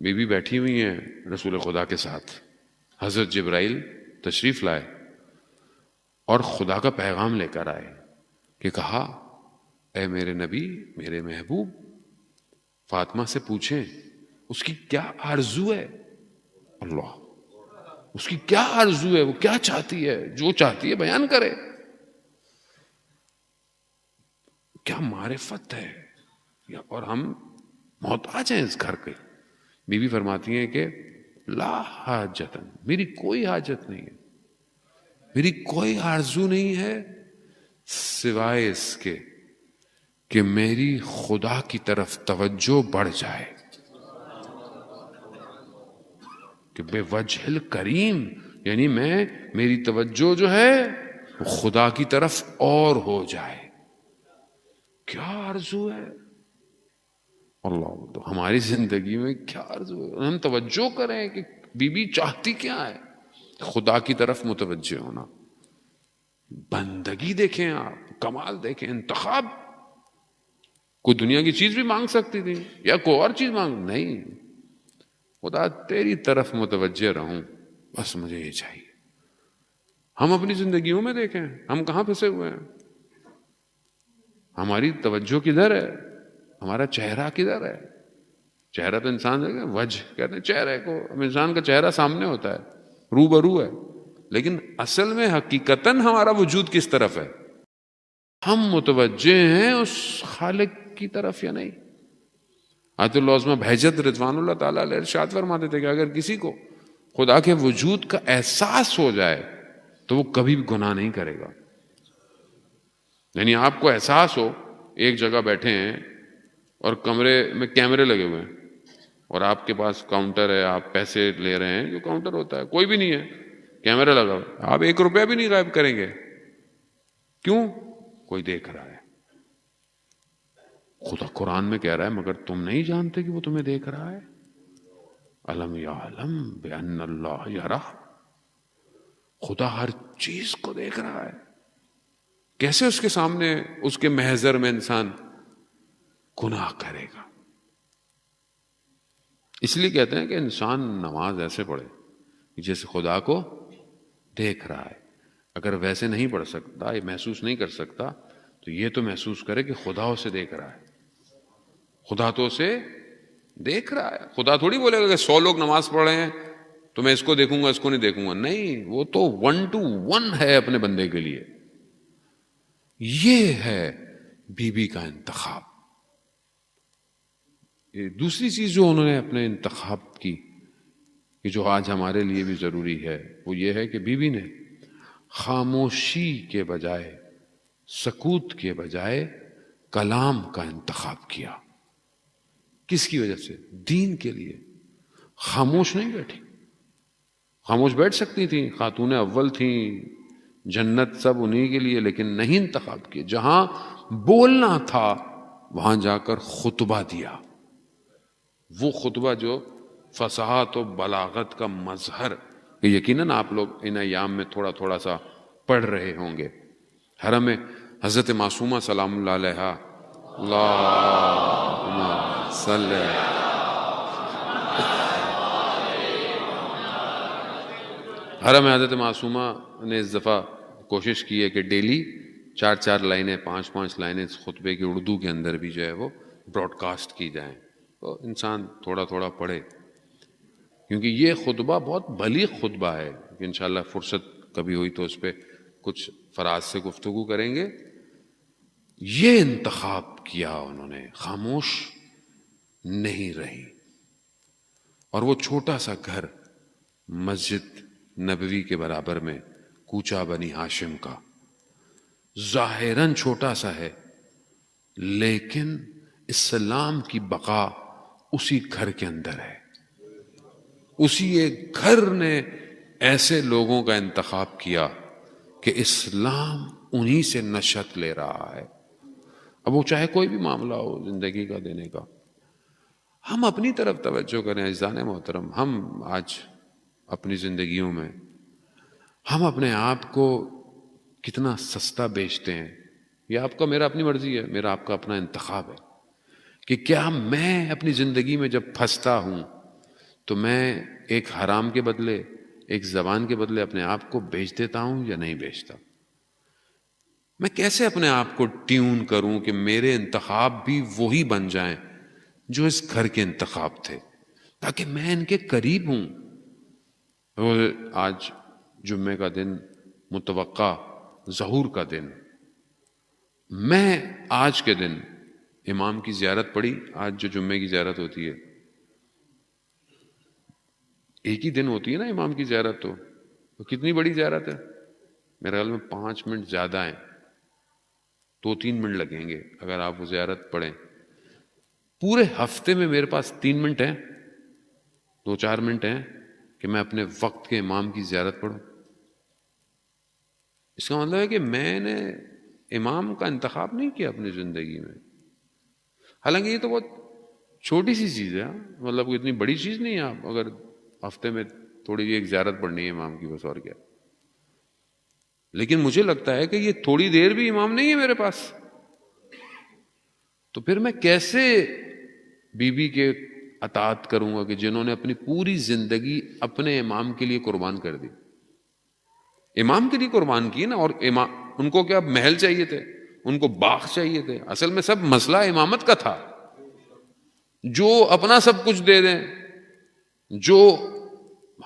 بی بی بیٹھی ہوئی ہیں رسول خدا کے ساتھ. حضرت جبرائیل تشریف لائے اور خدا کا پیغام لے کر آئے کہ کہا اے میرے نبی، میرے محبوب، فاطمہ سے پوچھیں اس کی کیا آرزو ہے. اللہ، اس کی کیا آرزو ہے، وہ کیا چاہتی ہے، جو چاہتی ہے بیان کرے. کیا معرفت ہے. اور ہم محتاج ہیں اس گھر کے. بی بی فرماتی ہیں کہ لا حاجتن، میری کوئی حاجت نہیں ہے، میری کوئی آرزو نہیں ہے سوائے اس کے کہ میری خدا کی طرف توجہ بڑھ جائے، کہ بے وجہ الکریم، یعنی میری توجہ جو ہے وہ خدا کی طرف اور ہو جائے. کیا آرزو ہے اللہ. تو ہماری زندگی میں کیا آرزو ہے، ہم توجہ کریں کہ بی بی چاہتی کیا ہے. خدا کی طرف متوجہ ہونا. بندگی دیکھیں آپ، کمال دیکھیں. انتخاب کوئی دنیا کی چیز بھی مانگ سکتی تھی یا کوئی اور چیز مانگ، نہیں، خدا تیری طرف متوجہ رہوں، بس مجھے یہ چاہیے۔ ہم اپنی زندگیوں میں دیکھیں ہم کہاں پھنسے ہوئے ہیں، ہماری توجہ کدھر ہے، ہمارا چہرہ کدھر ہے؟ چہرہ تو انسان ہے، وجہ کہتے ہیں چہرے کو، اب انسان کا چہرہ سامنے ہوتا ہے، روبرو ہے، لیکن اصل میں حقیقتاً ہمارا وجود کس طرف ہے؟ ہم متوجہ ہیں اس خالق کی طرف یا نہیں؟ آیت اللہ عظمہ بہجت رضوان اللہ تعالیٰ علیہ ارشاد فرماتے تھے کہ اگر کسی کو خدا کے وجود کا احساس ہو جائے تو وہ کبھی بھی گناہ نہیں کرے گا۔ یعنی آپ کو احساس ہو ایک جگہ بیٹھے ہیں اور کمرے میں کیمرے لگے ہوئے ہیں اور آپ کے پاس کاؤنٹر ہے، آپ پیسے لے رہے ہیں، جو کاؤنٹر ہوتا ہے کوئی بھی نہیں ہے، کیمرہ لگا ہوا، آپ 1 روپیہ بھی نہیں غائب کریں گے، کیوں؟ کوئی دیکھ رہا ہے۔ خدا قرآن میں کہہ رہا ہے مگر تم نہیں جانتے کہ وہ تمہیں دیکھ رہا ہے؟ الم یعلم بان اللہ یرا، خدا ہر چیز کو دیکھ رہا ہے۔ کیسے اس کے سامنے اس کے محضر میں انسان گناہ کرے گا؟ اس لیے کہتے ہیں کہ انسان نماز ایسے پڑھے جیسے خدا کو دیکھ رہا ہے۔ اگر ویسے نہیں پڑھ سکتا، یہ محسوس نہیں کر سکتا، تو یہ تو محسوس کرے کہ خدا اسے دیکھ رہا ہے۔ خدا تو اسے دیکھ رہا ہے۔ خدا تھوڑی بولے گا کہ 100 لوگ نماز پڑھ رہے ہیں تو میں اس کو دیکھوں گا اس کو نہیں دیکھوں گا، نہیں، وہ تو 1 to 1 ہے اپنے بندے کے لیے۔ یہ ہے بی بی کا انتخاب۔ یہ دوسری چیز جو انہوں نے اپنے انتخاب کی کہ جو آج ہمارے لیے بھی ضروری ہے، وہ یہ ہے کہ بی بی نے خاموشی کے بجائے، سکوت کے بجائے کلام کا انتخاب کیا۔ کس کی وجہ سے؟ دین کے لیے۔ خاموش نہیں بیٹھی، خاموش بیٹھ سکتی تھیں، خاتون اول تھیں، جنت سب انہی کے لیے، لیکن نہیں انتخاب کیا۔ جہاں بولنا تھا وہاں جا کر خطبہ دیا، وہ خطبہ جو فصاحت و بلاغت کا مظہر، یقیناً آپ لوگ ان ایام میں تھوڑا تھوڑا سا پڑھ رہے ہوں گے۔ حرم میں حضرت معصومہ سلام اللہ علیہا، اللہم صلی، حرم حضرت معصومہ نے اس دفعہ کوشش کی ہے کہ ڈیلی 4 لائنیں، 5 لائنیں اس خطبے کی اردو کے اندر بھی جو ہے وہ براڈ کاسٹ کی جائیں، تو انسان تھوڑا تھوڑا پڑھے، کیونکہ یہ خطبہ بہت بلیغ خطبہ ہے۔ انشاءاللہ فرصت کبھی ہوئی تو اس پہ کچھ فراز سے گفتگو کریں گے۔ یہ انتخاب کیا انہوں نے، خاموش نہیں رہی، اور وہ چھوٹا سا گھر مسجد نبوی کے برابر میں، کوچہ بنی ہاشم کا، ظاہراً چھوٹا سا ہے لیکن اسلام کی بقا اسی گھر کے اندر ہے۔ اسی ایک گھر نے ایسے لوگوں کا انتخاب کیا کہ اسلام انہی سے نشأت لے رہا ہے۔ اب وہ چاہے کوئی بھی معاملہ ہو زندگی کا دینے کا، ہم اپنی طرف توجہ کریں عزیزان محترم۔ ہم آج اپنی زندگیوں میں ہم اپنے آپ کو کتنا سستا بیچتے ہیں۔ یہ آپ کا، میرا اپنی مرضی ہے، میرا آپ کا اپنا انتخاب ہے کہ کیا میں اپنی زندگی میں جب پھنستا ہوں تو میں ایک حرام کے بدلے، ایک زبان کے بدلے اپنے آپ کو بیچ دیتا ہوں یا نہیں بیچتا؟ میں کیسے اپنے آپ کو ٹیون کروں کہ میرے انتخاب بھی وہی بن جائیں جو اس گھر کے انتخاب تھے، تاکہ میں ان کے قریب ہوں۔ آج جمعے کا دن، متوقع ظہور کا دن، میں آج کے دن امام کی زیارت پڑھی، آج جو جمعے کی زیارت ہوتی ہے، ایک ہی دن ہوتی ہے نا امام کی زیارت، تو کتنی بڑی زیارت ہے؟ میرے خیال میں 5 منٹ زیادہ ہیں، 2-3 منٹ لگیں گے اگر آپ وہ زیارت پڑھیں۔ پورے ہفتے میں میرے پاس 3 منٹ ہیں، 2-4 منٹ ہیں کہ میں اپنے وقت کے امام کی زیارت پڑھوں۔ اس کا مطلب ہے کہ میں نے امام کا انتخاب نہیں کیا اپنی زندگی میں۔ حالانکہ یہ تو بہت چھوٹی سی چیز ہے، مطلب کوئی اتنی بڑی چیز نہیں ہے۔ آپ اگر ہفتے میں تھوڑی ایک زیارت پڑھنی ہے امام کی، بس، اور کیا۔ لیکن مجھے لگتا ہے کہ یہ تھوڑی دیر بھی امام نہیں ہے میرے پاس، تو پھر میں کیسے بیوی کے اطاعت کروں گا کہ جنہوں نے اپنی پوری زندگی اپنے امام کے لیے قربان کر دی. امام کے لیے قربان کی نا. اور امام ان کو کیا محل چاہیے تھے, ان کو باغ چاہیے تھے. اصل میں سب مسئلہ امامت کا تھا. جو اپنا سب کچھ دے دیں, جو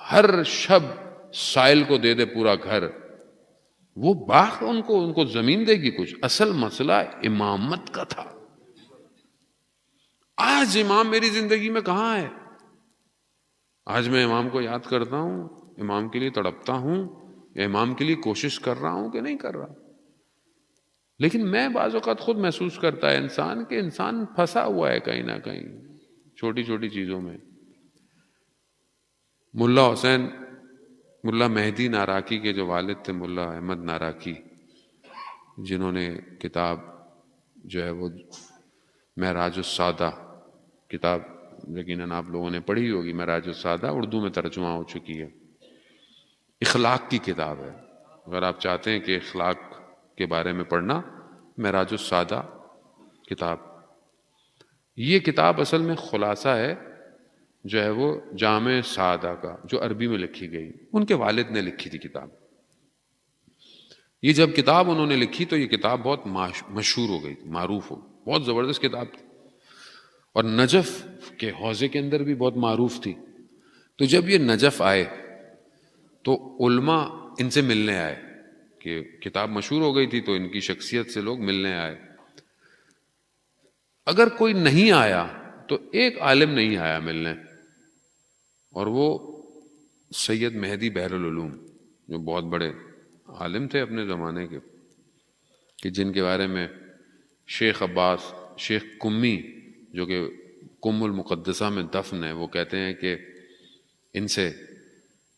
ہر شب سائل کو دے دے پورا گھر, وہ باغ ان کو زمین دے گی کچھ. اصل مسئلہ امامت کا تھا. آج امام میری زندگی میں کہاں ہے؟ آج میں امام کو یاد کرتا ہوں, امام کے لیے تڑپتا ہوں, یا امام کے لیے کوشش کر رہا ہوں کہ نہیں کر رہا. لیکن میں بعض اوقات خود محسوس کرتا ہے انسان کہ انسان پھنسا ہوا ہے کہیں نہ کہیں چھوٹی چھوٹی چیزوں میں. ملا حسین, ملا مہدی ناراکی کے جو والد تھے ملا احمد ناراکی, جنہوں نے کتاب جو ہے وہ معراج السادہ کتاب یقیناً آپ لوگوں نے پڑھی ہوگی, معراج السادہ اردو میں ترجمہ ہو چکی ہے. اخلاق کی کتاب ہے. اگر آپ چاہتے ہیں کہ اخلاق کے بارے میں پڑھنا, معراج السادہ کتاب. یہ کتاب اصل میں خلاصہ ہے جو ہے وہ جامع سعادہ کا, جو عربی میں لکھی گئی. ان کے والد نے لکھی تھی کتاب. یہ جب کتاب انہوں نے لکھی تو یہ کتاب بہت مشہور ہو گئی, معروف ہو, بہت زبردست کتاب تھی, اور نجف کے حوزے کے اندر بھی بہت معروف تھی. تو جب یہ نجف آئے تو علماء ان سے ملنے آئے, کہ کتاب مشہور ہو گئی تھی تو ان کی شخصیت سے لوگ ملنے آئے. اگر کوئی نہیں آیا تو ایک عالم نہیں آیا ملنے, اور وہ سید مہدی بحر العلوم, جو بہت بڑے عالم تھے اپنے زمانے کے, کہ جن کے بارے میں شیخ عباس, شیخ کمی جو کہ کم المقدسہ میں دفن ہے, وہ کہتے ہیں کہ ان سے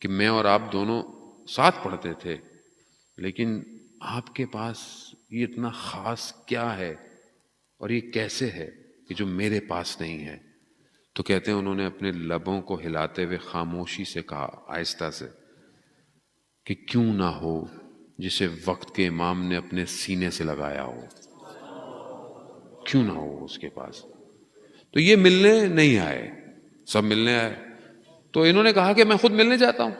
کہ میں اور آپ دونوں ساتھ پڑھتے تھے, لیکن آپ کے پاس یہ اتنا خاص کیا ہے اور یہ کیسے ہے کہ جو میرے پاس نہیں ہے. تو کہتے ہیں انہوں نے اپنے لبوں کو ہلاتے ہوئے خاموشی سے کہا, آہستہ سے, کہ کیوں نہ ہو جسے وقت کے امام نے اپنے سینے سے لگایا ہو, کیوں نہ ہو اس کے پاس. تو یہ ملنے نہیں آئے, سب ملنے آئے. تو انہوں نے کہا کہ میں خود ملنے جاتا ہوں.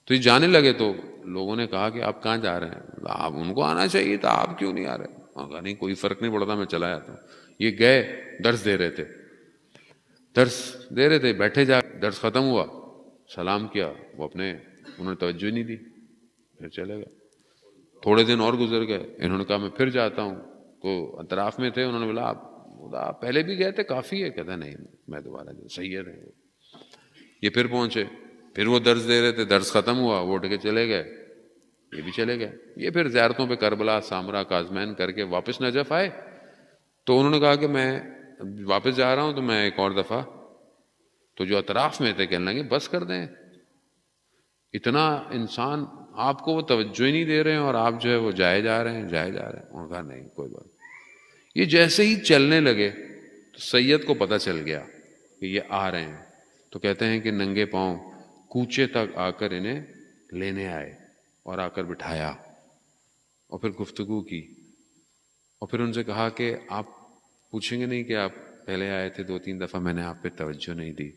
تو یہ جانے لگے تو لوگوں نے کہا کہ آپ کہاں جا رہے ہیں؟ آپ ان کو آنا چاہیے تھا, آپ کیوں نہیں آ رہے؟ کہا نہیں کوئی فرق نہیں پڑتا, میں چلا جاتا ہوں. یہ گئے, درس دے رہے تھے, بیٹھے جا, درس ختم ہوا, سلام کیا, وہ انہوں نے توجہ نہیں دی, پھر چلے گئے. تھوڑے دن اور گزر گئے, انہوں نے کہا میں پھر جاتا ہوں. تو اطراف میں تھے, انہوں نے بولا آپ پہلے بھی گئے تھے, کافی ہے. کہتا نہیں میں دوبارہ سید ہے. یہ پھر پہنچے, پھر وہ درس دے رہے تھے, درس ختم ہوا, وہ اٹھ کے چلے گئے, یہ بھی چلے گئے. یہ پھر زیارتوں پہ کربلا, سامرا, کاظمین کر کے واپس نجف آئے. تو انہوں نے کہا کہ میں واپس جا رہا ہوں, تو میں ایک اور دفعہ. تو جو اطراف میں تھے کہنے لگے بس کر دیں, اتنا انسان آپ کو وہ توجہ ہی نہیں دے رہے ہیں, اور آپ جو ہے وہ جائے جا رہے ہیں. انہوں نے کہا نہیں کوئی بات. یہ جیسے ہی چلنے لگے تو سید کو پتہ چل گیا کہ یہ آ رہے ہیں. تو کہتے ہیں کہ ننگے پاؤں کوچے تک آ کر انہیں لینے آئے, اور آ کر بٹھایا, اور پھر گفتگو کی, اور پھر ان سے کہا کہ آپ پوچھیں گے نہیں کہ آپ پہلے آئے تھے 2-3 دفعہ, میں نے آپ پہ توجہ نہیں دی؟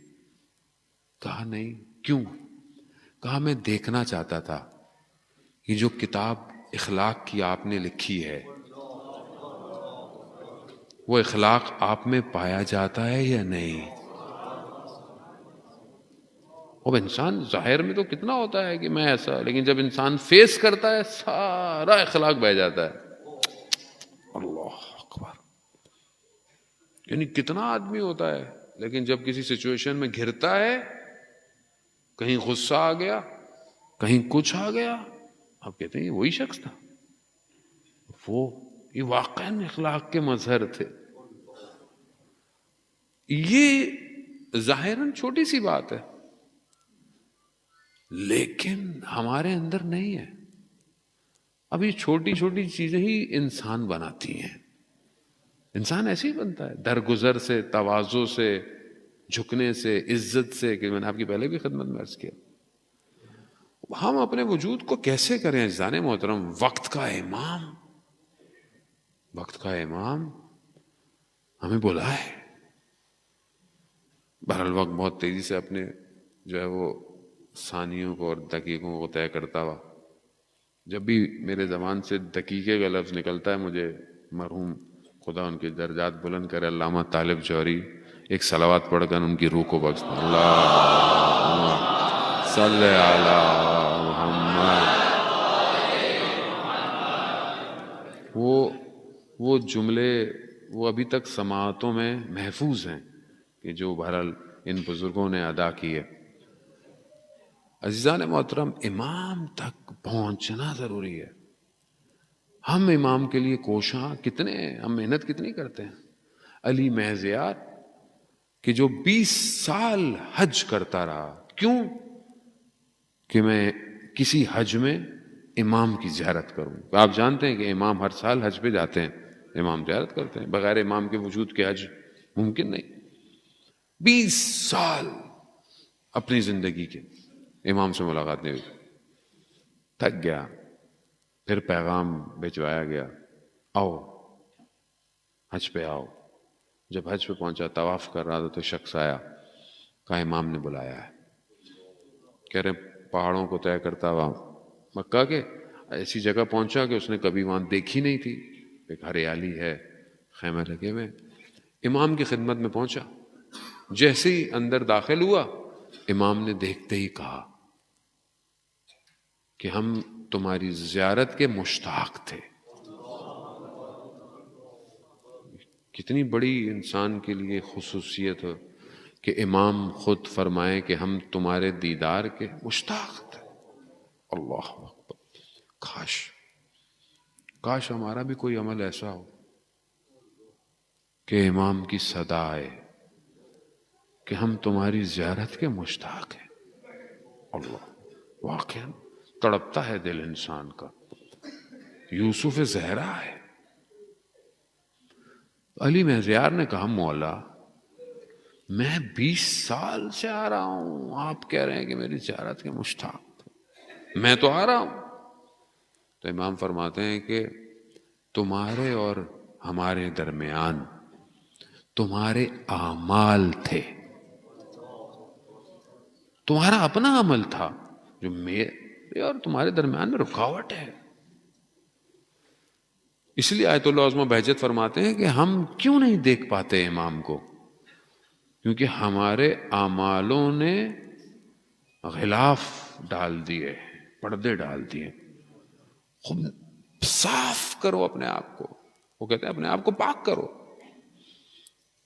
کہا نہیں, کیوں؟ کہا میں دیکھنا چاہتا تھا یہ جو کتاب اخلاق کی آپ نے لکھی ہے, وہ اخلاق آپ میں پایا جاتا ہے یا نہیں. اب انسان ظاہر میں تو کتنا ہوتا ہے کہ میں ایسا, لیکن جب انسان فیس کرتا ہے سارا اخلاق بہ جاتا ہے. اللہ اکبر. یعنی کتنا آدمی ہوتا ہے, لیکن جب کسی سچویشن میں گھرتا ہے, کہیں غصہ آ گیا, کہیں کچھ آ گیا, آپ کہتے ہیں وہی شخص تھا, یہ واقعاً اخلاق کے مظہر تھے. یہ ظاہراً چھوٹی سی بات ہے, لیکن ہمارے اندر نہیں ہے. اب یہ چھوٹی چھوٹی چیزیں ہی انسان بناتی ہیں. انسان ایسے ہی بنتا ہے, درگزر سے, تواضع سے, جھکنے سے, عزت سے, کہ میں نے آپ کی پہلے بھی خدمت میں عرض کیا. ہم اپنے وجود کو کیسے کریں عزیزان محترم؟ وقت کا امام ہمیں بلا ہے. بہرحال وقت بہت تیزی سے اپنے جو ہے وہ ثانیوں کو اور دقیقوں کو طے کرتا ہوا. جب بھی میرے زبان سے دقیقے کا لفظ نکلتا ہے مجھے مرحوم خدا ان کے درجات بلند کرے علامہ طالب جوہری ایک صلوات پڑھ کر ان کی روح کو بخش دیں. اللہم صلی علی محمد. وہ جملے وہ ابھی تک سماعتوں میں محفوظ ہیں کہ جو بہرحال ان بزرگوں نے ادا کیے. عزیزان محترم، امام تک پہنچنا ضروری ہے. ہم امام کے لیے کوشاں کتنے ہیں، ہم محنت کتنی کرتے ہیں. علی محضیار کہ جو 20 سال حج کرتا رہا، کیوں کہ میں کسی حج میں امام کی زیارت کروں. آپ جانتے ہیں کہ امام ہر سال حج پہ جاتے ہیں، امام زیارت کرتے ہیں. بغیر امام کے وجود کے حج ممکن نہیں. 20 سال اپنی زندگی کے امام سے ملاقات نہیں ہوئی. تھک گیا. پھر پیغام بھجوایا گیا، آؤ حج پہ آؤ. جب حج پہ پہنچا، طواف کر رہا تھا تو شخص آیا، کہا امام نے بلایا ہے. کہہ رہے پہاڑوں کو طے کرتا ہوا مکہ کے ایسی جگہ پہنچا کہ اس نے کبھی وہاں دیکھی نہیں تھی. ایک ہریالی ہے، خیمے لگے ہوئے. امام کی خدمت میں پہنچا. جیسے ہی اندر داخل ہوا، امام نے دیکھتے ہی کہا کہ ہم تمہاری زیارت کے مشتاق تھے. کتنی بڑی انسان کے لیے خصوصیت ہو کہ امام خود فرمائے کہ ہم تمہارے دیدار کے مشتاق تھے. اللہ اکبر. کاش ہمارا بھی کوئی عمل ایسا ہو کہ امام کی صدا آئے کہ ہم تمہاری زیارت کے مشتاق ہیں. اللہ، واقعا تڑپتا ہے دل انسان کا. یوسف زہرا ہے. علی محضیار نے کہا مولا میں 20 سال سے آ رہا ہوں، آپ کہہ رہے ہیں کہ میری زیارت کے مشتاق، میں تو آ رہا ہوں. تو امام فرماتے ہیں کہ تمہارے اور ہمارے درمیان تمہارے اعمال تھے، تمہارا اپنا عمل تھا جو میرے اور تمہارے درمیان میں رکاوٹ ہے. اس لیے آیت اللہ عظمہ بہجت فرماتے ہیں کہ ہم کیوں نہیں دیکھ پاتے امام کو، کیونکہ ہمارے اعمالوں نے غلاف ڈال دیے، پردے ڈال دیے. خود صاف کرو اپنے آپ کو. وہ کہتے ہیں اپنے آپ کو پاک کرو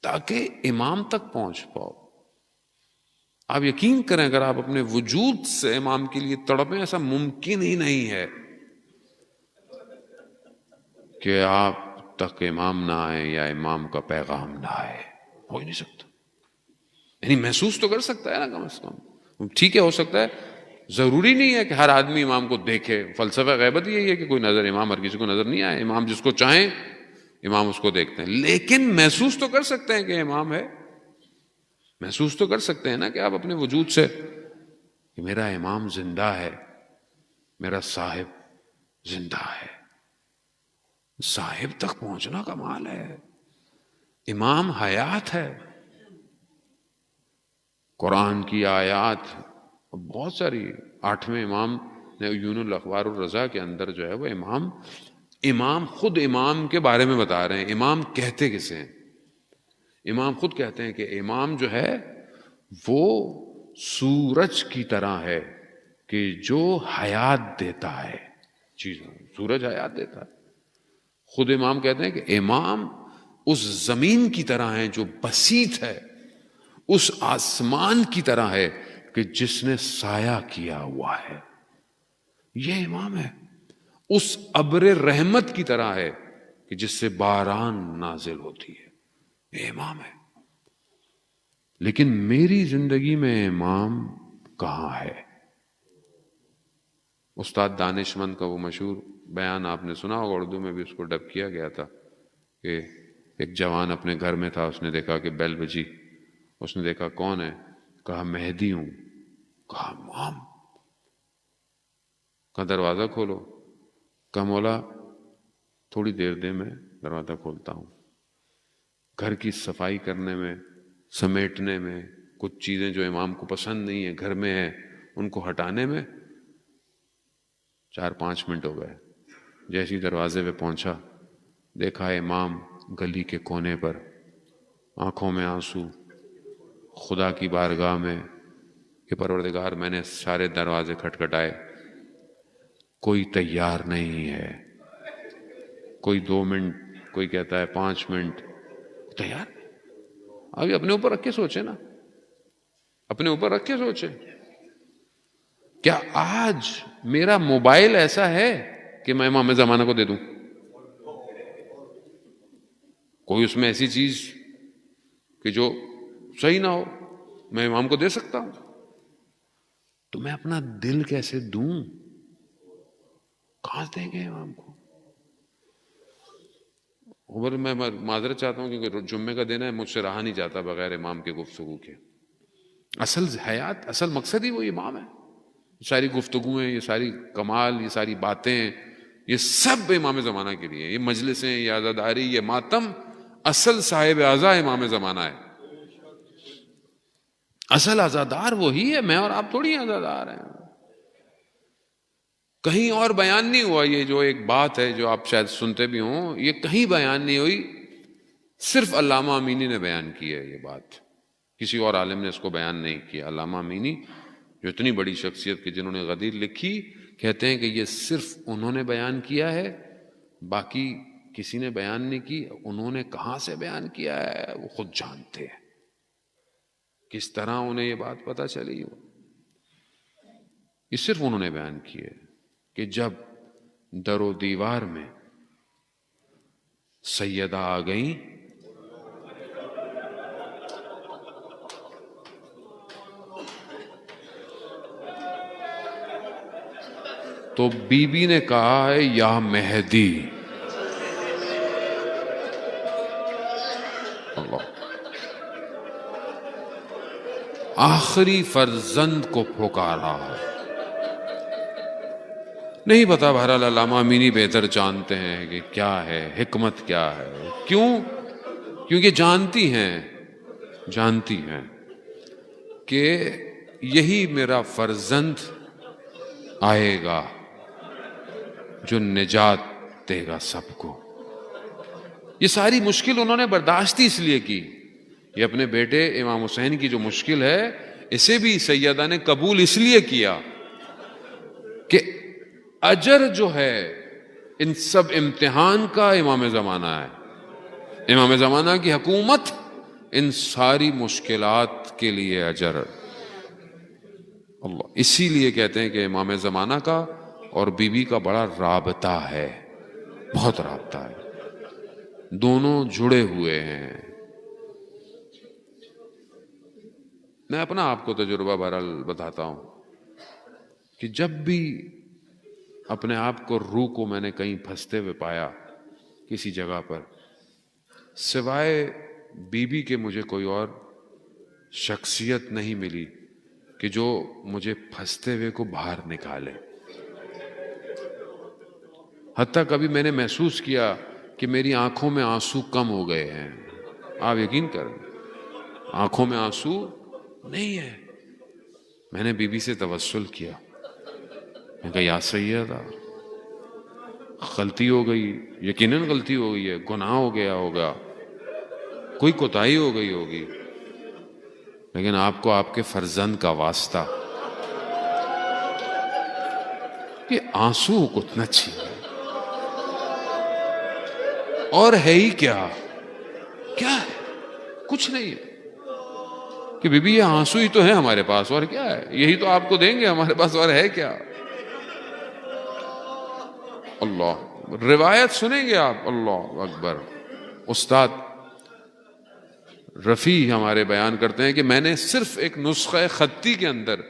تاکہ امام تک پہنچ پاؤ. آپ یقین کریں اگر آپ اپنے وجود سے امام کے لیے تڑپیں، ایسا ممکن ہی نہیں ہے کہ آپ تک امام نہ آئے یا امام کا پیغام نہ آئے. ہو ہی نہیں سکتا. یعنی محسوس تو کر سکتا ہے نا کم از کم. ٹھیک ہے، ہو سکتا ہے، ضروری نہیں ہے کہ ہر آدمی امام کو دیکھے. فلسفہ غیبت یہی ہے کہ کوئی نظر امام ہر کسی کو نظر نہیں آئے. امام جس کو چاہیں امام اس کو دیکھتے ہیں. لیکن محسوس تو کر سکتے ہیں کہ امام ہے. محسوس تو کر سکتے ہیں نا کہ آپ اپنے وجود سے کہ میرا امام زندہ ہے، میرا صاحب زندہ ہے. صاحب تک پہنچنا کمال ہے. امام حیات ہے. قرآن کی آیات بہت ساری. 8ویں امام عیون الاخبار الرضا کے اندر جو ہے وہ امام خود امام کے بارے میں بتا رہے ہیں. امام کہتے کسے ہیں؟ امام خود کہتے ہیں کہ امام جو ہے وہ سورج کی طرح ہے کہ جو حیات دیتا ہے چیزوں. سورج حیات دیتا ہے. خود امام کہتے ہیں کہ امام اس زمین کی طرح ہے جو بسیط ہے، اس آسمان کی طرح ہے کہ جس نے سایہ کیا ہوا ہے. یہ امام ہے. اس ابر رحمت کی طرح ہے کہ جس سے باران نازل ہوتی ہے. یہ امام ہے. لیکن میری زندگی میں امام کہاں ہے؟ استاد دانشمند کا وہ مشہور بیان آپ نے سنا ہوگا، اردو میں بھی اس کو ڈب کیا گیا تھا کہ ایک جوان اپنے گھر میں تھا، اس نے دیکھا کہ بیل بجی. اس نے دیکھا کون ہے؟ کہا مہدی ہوں. کہا امام. کہا دروازہ کھولو. کہا مولا تھوڑی دیر دے، میں دروازہ کھولتا ہوں. گھر کی صفائی کرنے میں، سمیٹنے میں، کچھ چیزیں جو امام کو پسند نہیں ہیں گھر میں ہیں ان کو ہٹانے میں 4-5 منٹ ہو گئے۔ جیسی دروازے پہ پہنچا دیکھا امام گلی کے کونے پر، آنکھوں میں آنسو، خدا کی بارگاہ میں کہ پروردگار میں نے سارے دروازے کھٹکھٹائے، کوئی تیار نہیں ہے۔ کوئی 2 منٹ، کوئی کہتا ہے 5 منٹ، تیار؟ ابھی اپنے اوپر رکھ کے سوچے نا، اپنے اوپر رکھ کے سوچے، کیا آج میرا موبائل ایسا ہے کہ میں امام زمانہ کو دے دوں؟ کوئی اس میں ایسی چیز کہ جو صحیح نہ ہو میں امام کو دے سکتا ہوں؟ تو میں اپنا دل کیسے دوں؟ کہاں دیں گے امام کو؟ اور میں معذرت چاہتا ہوں کیونکہ جمعے کا دن ہے، مجھ سے رہا نہیں جاتا بغیر امام کے گفتگو کے۔ اصل حیات، اصل مقصد ہی وہی امام ہے۔ یہ ساری گفتگویں، یہ ساری کمال، یہ ساری باتیں، یہ سب امام زمانہ کے لیے۔ یہ مجلسیں، یہ عزاداری، یہ ماتم، اصل صاحب اعضا امام زمانہ ہے۔ اصل عزادار وہی ہے، میں اور آپ تھوڑی عزادار ہیں۔ کہیں اور بیان نہیں ہوا یہ جو ایک بات ہے جو آپ شاید سنتے بھی ہوں، یہ کہیں بیان نہیں ہوئی، صرف علامہ امینی نے بیان کی ہے یہ بات، کسی اور عالم نے اس کو بیان نہیں کیا۔ علامہ امینی جو اتنی بڑی شخصیت کی جنہوں نے غدیر لکھی، کہتے ہیں کہ یہ صرف انہوں نے بیان کیا ہے، باقی کسی نے بیان نہیں کی۔ انہوں نے کہاں سے بیان کیا ہے وہ خود جانتے ہیں، کس طرح انہیں یہ بات پتہ چلی ہو، یہ صرف انہوں نے بیان کی ہے کہ جب در و دیوار میں سیدہ آ گئیں تو بی بی نے کہا ہے یا مہدی، اللہ، آخری فرزند کو پکارا ہے۔ نہیں پتا، بہرحال علامہ امینی بہتر جانتے ہیں کہ کیا ہے حکمت، کیا ہے، کیوں؟ کیونکہ جانتی ہیں کہ یہی میرا فرزند آئے گا جو نجات دے گا سب کو۔ یہ ساری مشکل انہوں نے برداشت اس لیے کی، یہ اپنے بیٹے امام حسین کی جو مشکل ہے اسے بھی سیدہ نے قبول اس لیے کیا کہ اجر جو ہے ان سب امتحان کا امام زمانہ ہے، امام زمانہ کی حکومت ان ساری مشکلات کے لیے اجر۔ اللہ، اسی لیے کہتے ہیں کہ امام زمانہ کا اور بی بی کا بڑا رابطہ ہے، بہت رابطہ ہے، دونوں جڑے ہوئے ہیں۔ میں اپنا آپ کو تجربہ بہرحال بتاتا ہوں کہ جب بھی اپنے آپ کو روح کو میں نے کہیں پھنستے ہوئے پایا کسی جگہ پر، سوائے بی بی کے مجھے کوئی اور شخصیت نہیں ملی کہ جو مجھے پھنستے ہوئے کو باہر نکالے۔ حتیٰ کبھی میں نے محسوس کیا کہ میری آنکھوں میں آنسو کم ہو گئے ہیں، آپ یقین کریں آنکھوں میں آنسو نہیں ہے، میں نے بی بی سے توسل کیا، میں کہا یا سیدہ، غلطی ہو گئی، یقیناً غلطی ہو گئی ہے، گناہ ہو گیا ہوگا، کوئی کوتاہی ہو گئی ہوگی، لیکن آپ کو آپ کے فرزند کا واسطہ کہ آنسو کتنا چھینے، اور ہے ہی کیا ہے، کچھ نہیں ہے کہ بی بی یہ آنسو ہی تو ہے ہمارے پاس، اور کیا ہے، یہی تو آپ کو دیں گے ہمارے پاس، اور ہے کیا۔ اللہ، روایت سنیں گے آپ، اللہ اکبر۔ استاد رفیع ہمارے بیان کرتے ہیں کہ میں نے صرف ایک نسخہ خطی کے اندر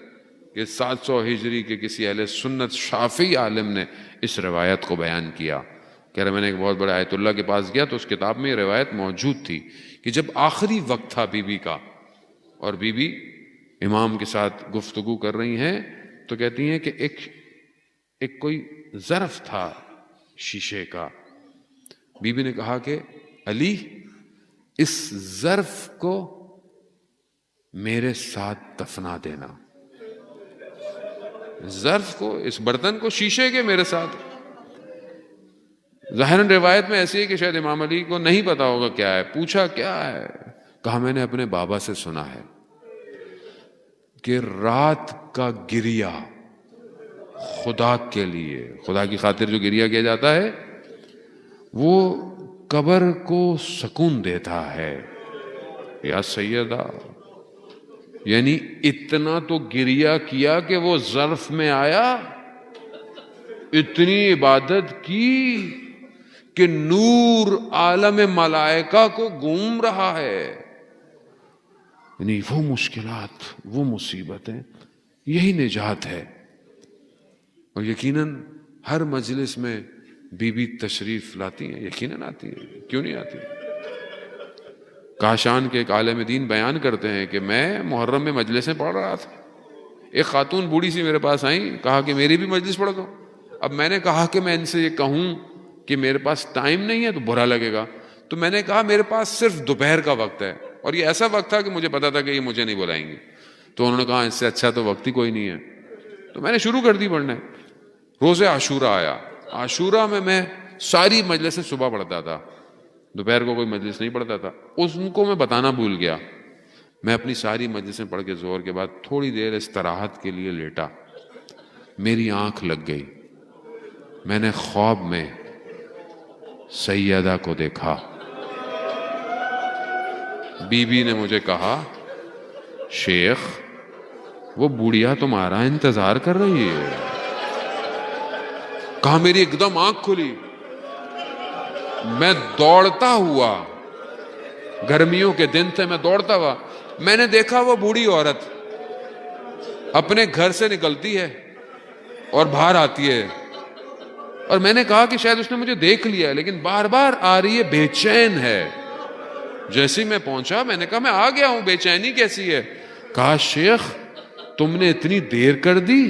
کہ 700 ہجری کے کسی اہل سنت شافعی عالم نے اس روایت کو بیان کیا، کہہ رہے میں نے ایک بہت بڑے آیت اللہ کے پاس گیا تو اس کتاب میں یہ روایت موجود تھی کہ جب آخری وقت تھا بی بی کا اور بی بی امام کے ساتھ گفتگو کر رہی ہیں تو کہتی ہیں کہ ایک کوئی ظرف تھا شیشے کا، بی بی نے کہا کہ علی اس ظرف کو میرے ساتھ دفنا دینا، ظرف کو، اس برتن کو، شیشے کے میرے ساتھ۔ ظاہراً روایت میں ایسی ہے کہ شاید امام علی کو نہیں پتا ہوگا کیا ہے، پوچھا کیا ہے، کہا میں نے اپنے بابا سے سنا ہے کہ رات کا گریا خدا کے لیے، خدا کی خاطر جو گریا کیا جاتا ہے وہ قبر کو سکون دیتا ہے۔ یا سیدہ، یعنی اتنا تو گریا کیا کہ وہ ظرف میں آیا، اتنی عبادت کی کہ نور عالم ملائکہ کو گھوم رہا ہے۔ یعنی وہ مشکلات، وہ مصیبتیں، یہی نجات ہے۔ اور یقیناً ہر مجلس میں بی بی تشریف لاتی ہیں، یقیناً آتی ہے، کیوں نہیں آتی؟ کاشان کے ایک عالم دین بیان کرتے ہیں کہ میں محرم میں مجلسیں پڑھ رہا تھا، ایک خاتون بوڑھی سی میرے پاس آئیں، کہا کہ میری بھی مجلس پڑھ دو۔ اب میں نے کہا کہ میں ان سے یہ کہوں کہ میرے پاس ٹائم نہیں ہے تو برا لگے گا، تو میں نے کہا میرے پاس صرف دوپہر کا وقت ہے، اور یہ ایسا وقت تھا کہ مجھے پتا تھا کہ یہ مجھے نہیں بلائیں گے۔ تو انہوں نے کہا اس سے اچھا تو وقت ہی کوئی نہیں ہے۔ تو میں نے شروع کر دی پڑھنے۔ روز عاشورہ آیا، عاشورہ میں ساری مجلسیں صبح پڑھتا تھا، دوپہر کو کوئی مجلس نہیں پڑھتا تھا۔ ان کو میں بتانا بھول گیا، میں اپنی ساری مجلسیں پڑھ کے ظہر کے بعد تھوڑی دیر استراحت کے لیے لیٹا، میری آنکھ لگ گئی، میں نے خواب میں سیدہ کو دیکھا۔ بی بی نے مجھے کہا شیخ وہ بوڑھیا تمہارا انتظار کر رہی ہے۔ کہا میری ایک دم آنکھ کھلی، میں دوڑتا ہوا، گرمیوں کے دن تھے، میں دوڑتا ہوا، میں نے دیکھا وہ بوڑھی عورت اپنے گھر سے نکلتی ہے اور باہر آتی ہے، اور میں نے کہا کہ شاید اس نے مجھے دیکھ لیا ہے، لیکن بار بار آ رہی ہے، بے چین ہے۔ جیسے میں پہنچا میں نے کہا میں آ گیا ہوں، بے چینی کیسی ہے؟ کہا شیخ تم نے اتنی دیر کر دی،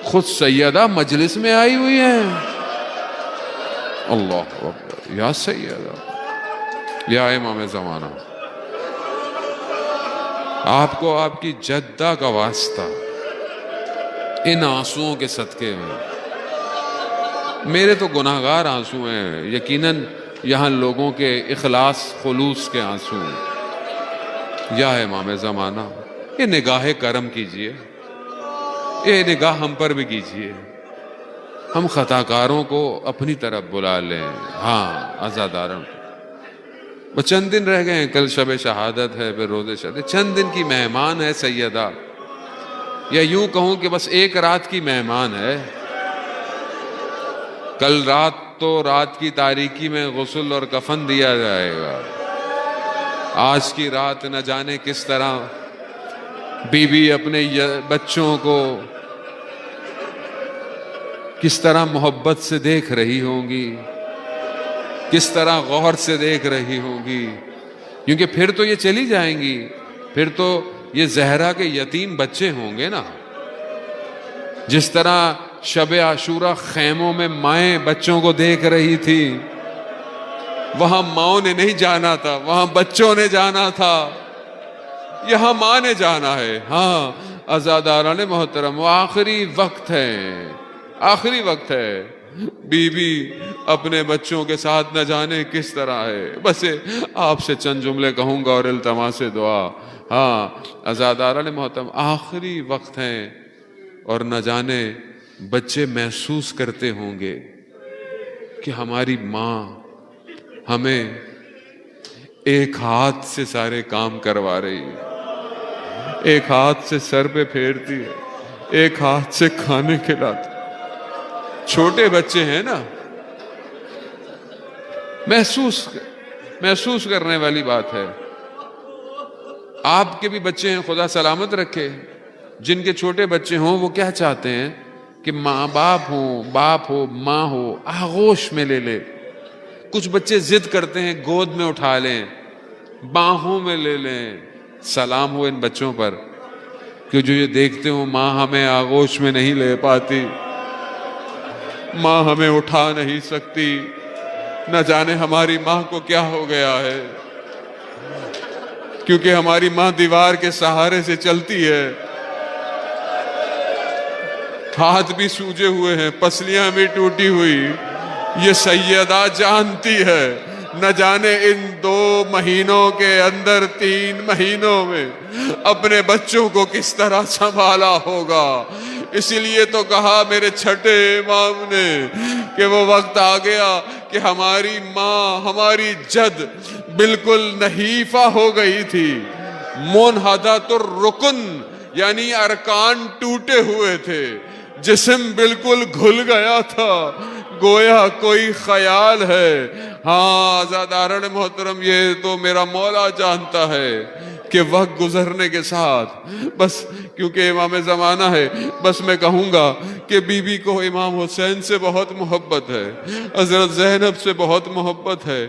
خود سیدہ مجلس میں آئی ہوئی ہے۔ اللہ اکبر، یا سیدہ، یا امام زمانہ، آپ کو آپ کی جدہ کا واسطہ، ان آنسوؤں کے صدقے میں، میرے تو گناہگار آنسو ہیں، یقیناً یہاں لوگوں کے اخلاص خلوص کے آنسو ہیں۔ یا امام زمانہ، یہ نگاہ کرم کیجئے، یہ نگاہ ہم پر بھی کیجئے، ہم خطاکاروں کو اپنی طرف بلا لیں۔ ہاں عزاداروں، وہ چند دن رہ گئے ہیں، کل شب شہادت ہے، پھر روز شہادت، چند دن کی مہمان ہے سیدہ، یا یوں کہوں کہ بس ایک رات کی مہمان ہے۔ کل رات تو رات کی تاریکی میں غسل اور کفن دیا جائے گا، آج کی رات نہ جانے کس طرح بی بی اپنے بچوں کو کس طرح محبت سے دیکھ رہی ہوں گی، کس طرح غور سے دیکھ رہی ہوں گی، کیونکہ پھر تو یہ چلی جائیں گی، پھر تو یہ زہرا کے یتیم بچے ہوں گے نا۔ جس طرح شب عاشورہ خیموں میں مائیں بچوں کو دیکھ رہی تھی، وہاں ماؤں نے نہیں جانا تھا، وہاں بچوں نے جانا تھا، یہاں ماں نے جانا ہے۔ ہاں عزاداران محترم، وہ آخری وقت ہے، آخری وقت ہے، بی بی اپنے بچوں کے ساتھ نہ جانے کس طرح ہے۔ بس آپ سے چند جملے کہوں گا اور التماس دعا۔ ہاں عزاداران محترم، آخری وقت ہیں، اور نہ جانے بچے محسوس کرتے ہوں گے کہ ہماری ماں ہمیں ایک ہاتھ سے سارے کام کروا رہی ہے، ایک ہاتھ سے سر پہ پھیرتی ہے، ایک ہاتھ سے کھانے کھلاتی۔ چھوٹے بچے ہیں نا، محسوس کرنے والی بات ہے۔ آپ کے بھی بچے ہیں، خدا سلامت رکھے، جن کے چھوٹے بچے ہوں، وہ کیا چاہتے ہیں کہ ماں باپ ہو ماں ہو آغوش میں لے لے۔ کچھ بچے ضد کرتے ہیں گود میں اٹھا لیں، باہوں میں لے لیں۔ سلام ہو ان بچوں پر کہ جو یہ دیکھتے ہوں ماں ہمیں آغوش میں نہیں لے پاتی، ماں ہمیں اٹھا نہیں سکتی، نہ جانے ہماری ماں کو کیا ہو گیا ہے۔ کیونکہ ہماری ماں دیوار کے سہارے سے چلتی ہے، ہاتھ بھی سوجے ہوئے ہیں، پسلیاں بھی ٹوٹی ہوئی، یہ سیدہ جانتی ہے نہ جانے ان 2 مہینوں کے اندر 3 مہینوں میں اپنے بچوں کو کس طرح سنبھالا ہوگا۔ اسی لیے تو کہا میرے چھٹے امام نے کہ وہ وقت آ گیا کہ ہماری ماں، ہماری جد بالکل نحیفہ ہو گئی تھی، منحدۃ الرکن، یعنی ارکان ٹوٹے ہوئے تھے، جسم بالکل گھل گیا تھا، گویا کوئی خیال ہے۔ ہاں عزاداران محترم، یہ تو میرا مولا جانتا ہے کہ وقت گزرنے کے ساتھ، بس کیونکہ امام زمانہ ہے، بس میں کہوں گا کہ بی بی کو امام حسین سے بہت محبت ہے، حضرت زینب سے بہت محبت ہے،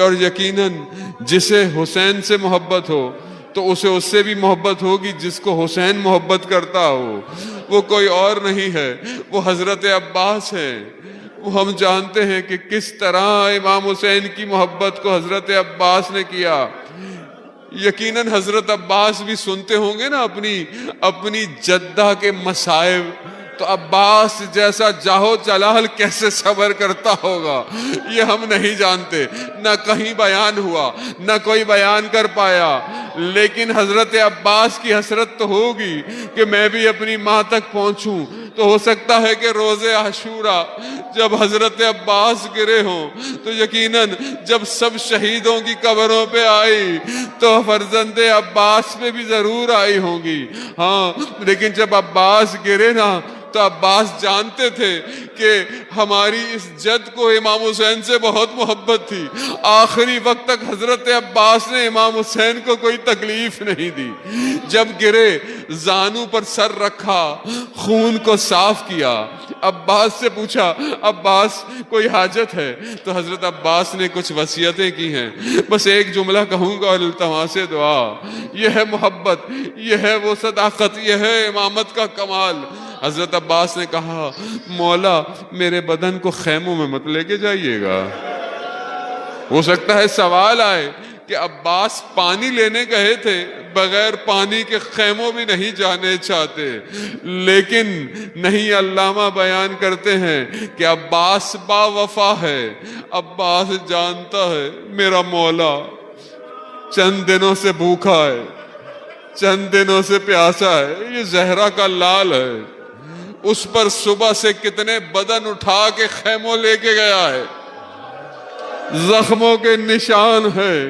اور یقیناً جسے حسین سے محبت ہو تو اسے اس سے بھی محبت ہوگی جس کو حسین محبت کرتا ہو، وہ کوئی اور نہیں ہے، وہ حضرت عباس ہے۔ وہ ہم جانتے ہیں کہ کس طرح امام حسین کی محبت کو حضرت عباس نے کیا۔ یقیناً حضرت عباس بھی سنتے ہوں گے نا اپنی جدہ کے مصائب، تو عباس جیسا جاہو جلال کیسے صبر کرتا ہوگا یہ ہم نہیں جانتے، نہ کہیں بیان ہوا، نہ کوئی بیان کر پایا، لیکن حضرت عباس کی حسرت تو ہوگی کہ میں بھی اپنی ماں تک پہنچوں۔ تو ہو سکتا ہے کہ روز عاشوراء جب حضرت عباس گرے ہوں تو یقیناً جب سب شہیدوں کی قبروں پہ آئی تو فرزند عباس پہ بھی ضرور آئی ہوں گی۔ ہاں لیکن جب عباس گرے نا تو عباس جانتے تھے کہ ہماری اس جد کو امام حسین سے بہت محبت تھی، آخری وقت تک حضرت عباس نے امام حسین کو کوئی تکلیف نہیں دی۔ جب گرے زانو پر سر رکھا، خون کو صاف کیا، عباس سے پوچھا عباس کوئی حاجت ہے؟ تو حضرت عباس نے کچھ وصیتیں کی ہیں، بس ایک جملہ کہوں گا اور التماس دعا، یہ ہے محبت، یہ ہے وہ صداقت، یہ ہے امامت کا کمال۔ حضرت عباس نے کہا مولا میرے بدن کو خیموں میں مت لے کے جائیے گا۔ ہو سکتا ہے سوال آئے کہ عباس پانی لینے گئے تھے، بغیر پانی کے خیموں بھی نہیں جانے چاہتے، لیکن نہیں، علامہ بیان کرتے ہیں کہ عباس با وفا ہے۔ عباس جانتا ہے میرا مولا چند دنوں سے بھوکا ہے، چند دنوں سے پیاسا ہے، یہ زہرا کا لال ہے، اس پر صبح سے کتنے بدن اٹھا کے خیموں لے کے گیا ہے، زخموں کے نشان ہیں۔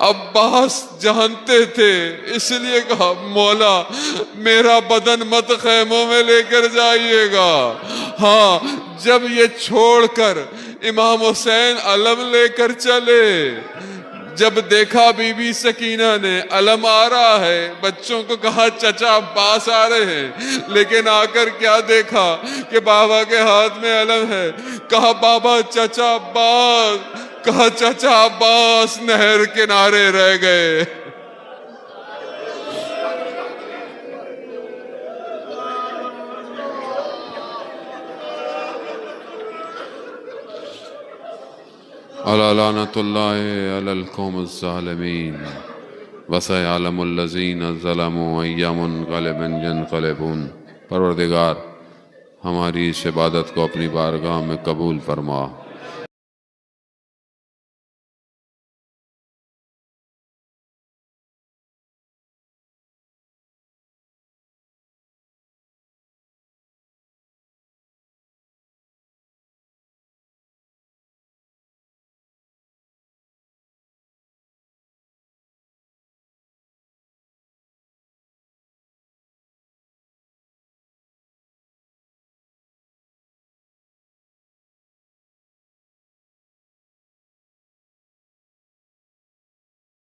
عباس جانتے تھے، اس لیے کہا مولا میرا بدن مت خیموں میں لے کر جائیے گا۔ ہاں جب یہ چھوڑ کر امام حسین علم لے کر چلے، جب دیکھا بی بی سکینہ نے علم آ رہا ہے، بچوں کو کہا چچا عباس آ رہے ہیں، لیکن آ کر کیا دیکھا کہ بابا کے ہاتھ میں علم ہے، کہا بابا چچا عباس، کہا چچا عباس نہر کنارے رہ گئے۔ الا لعنۃ اللہ علی القوم الظالمین وسیعلم الذین ظلموا ای منقلب ینقلبون۔ پروردگار ہماری اس عبادت کو اپنی بارگاہ میں قبول فرما۔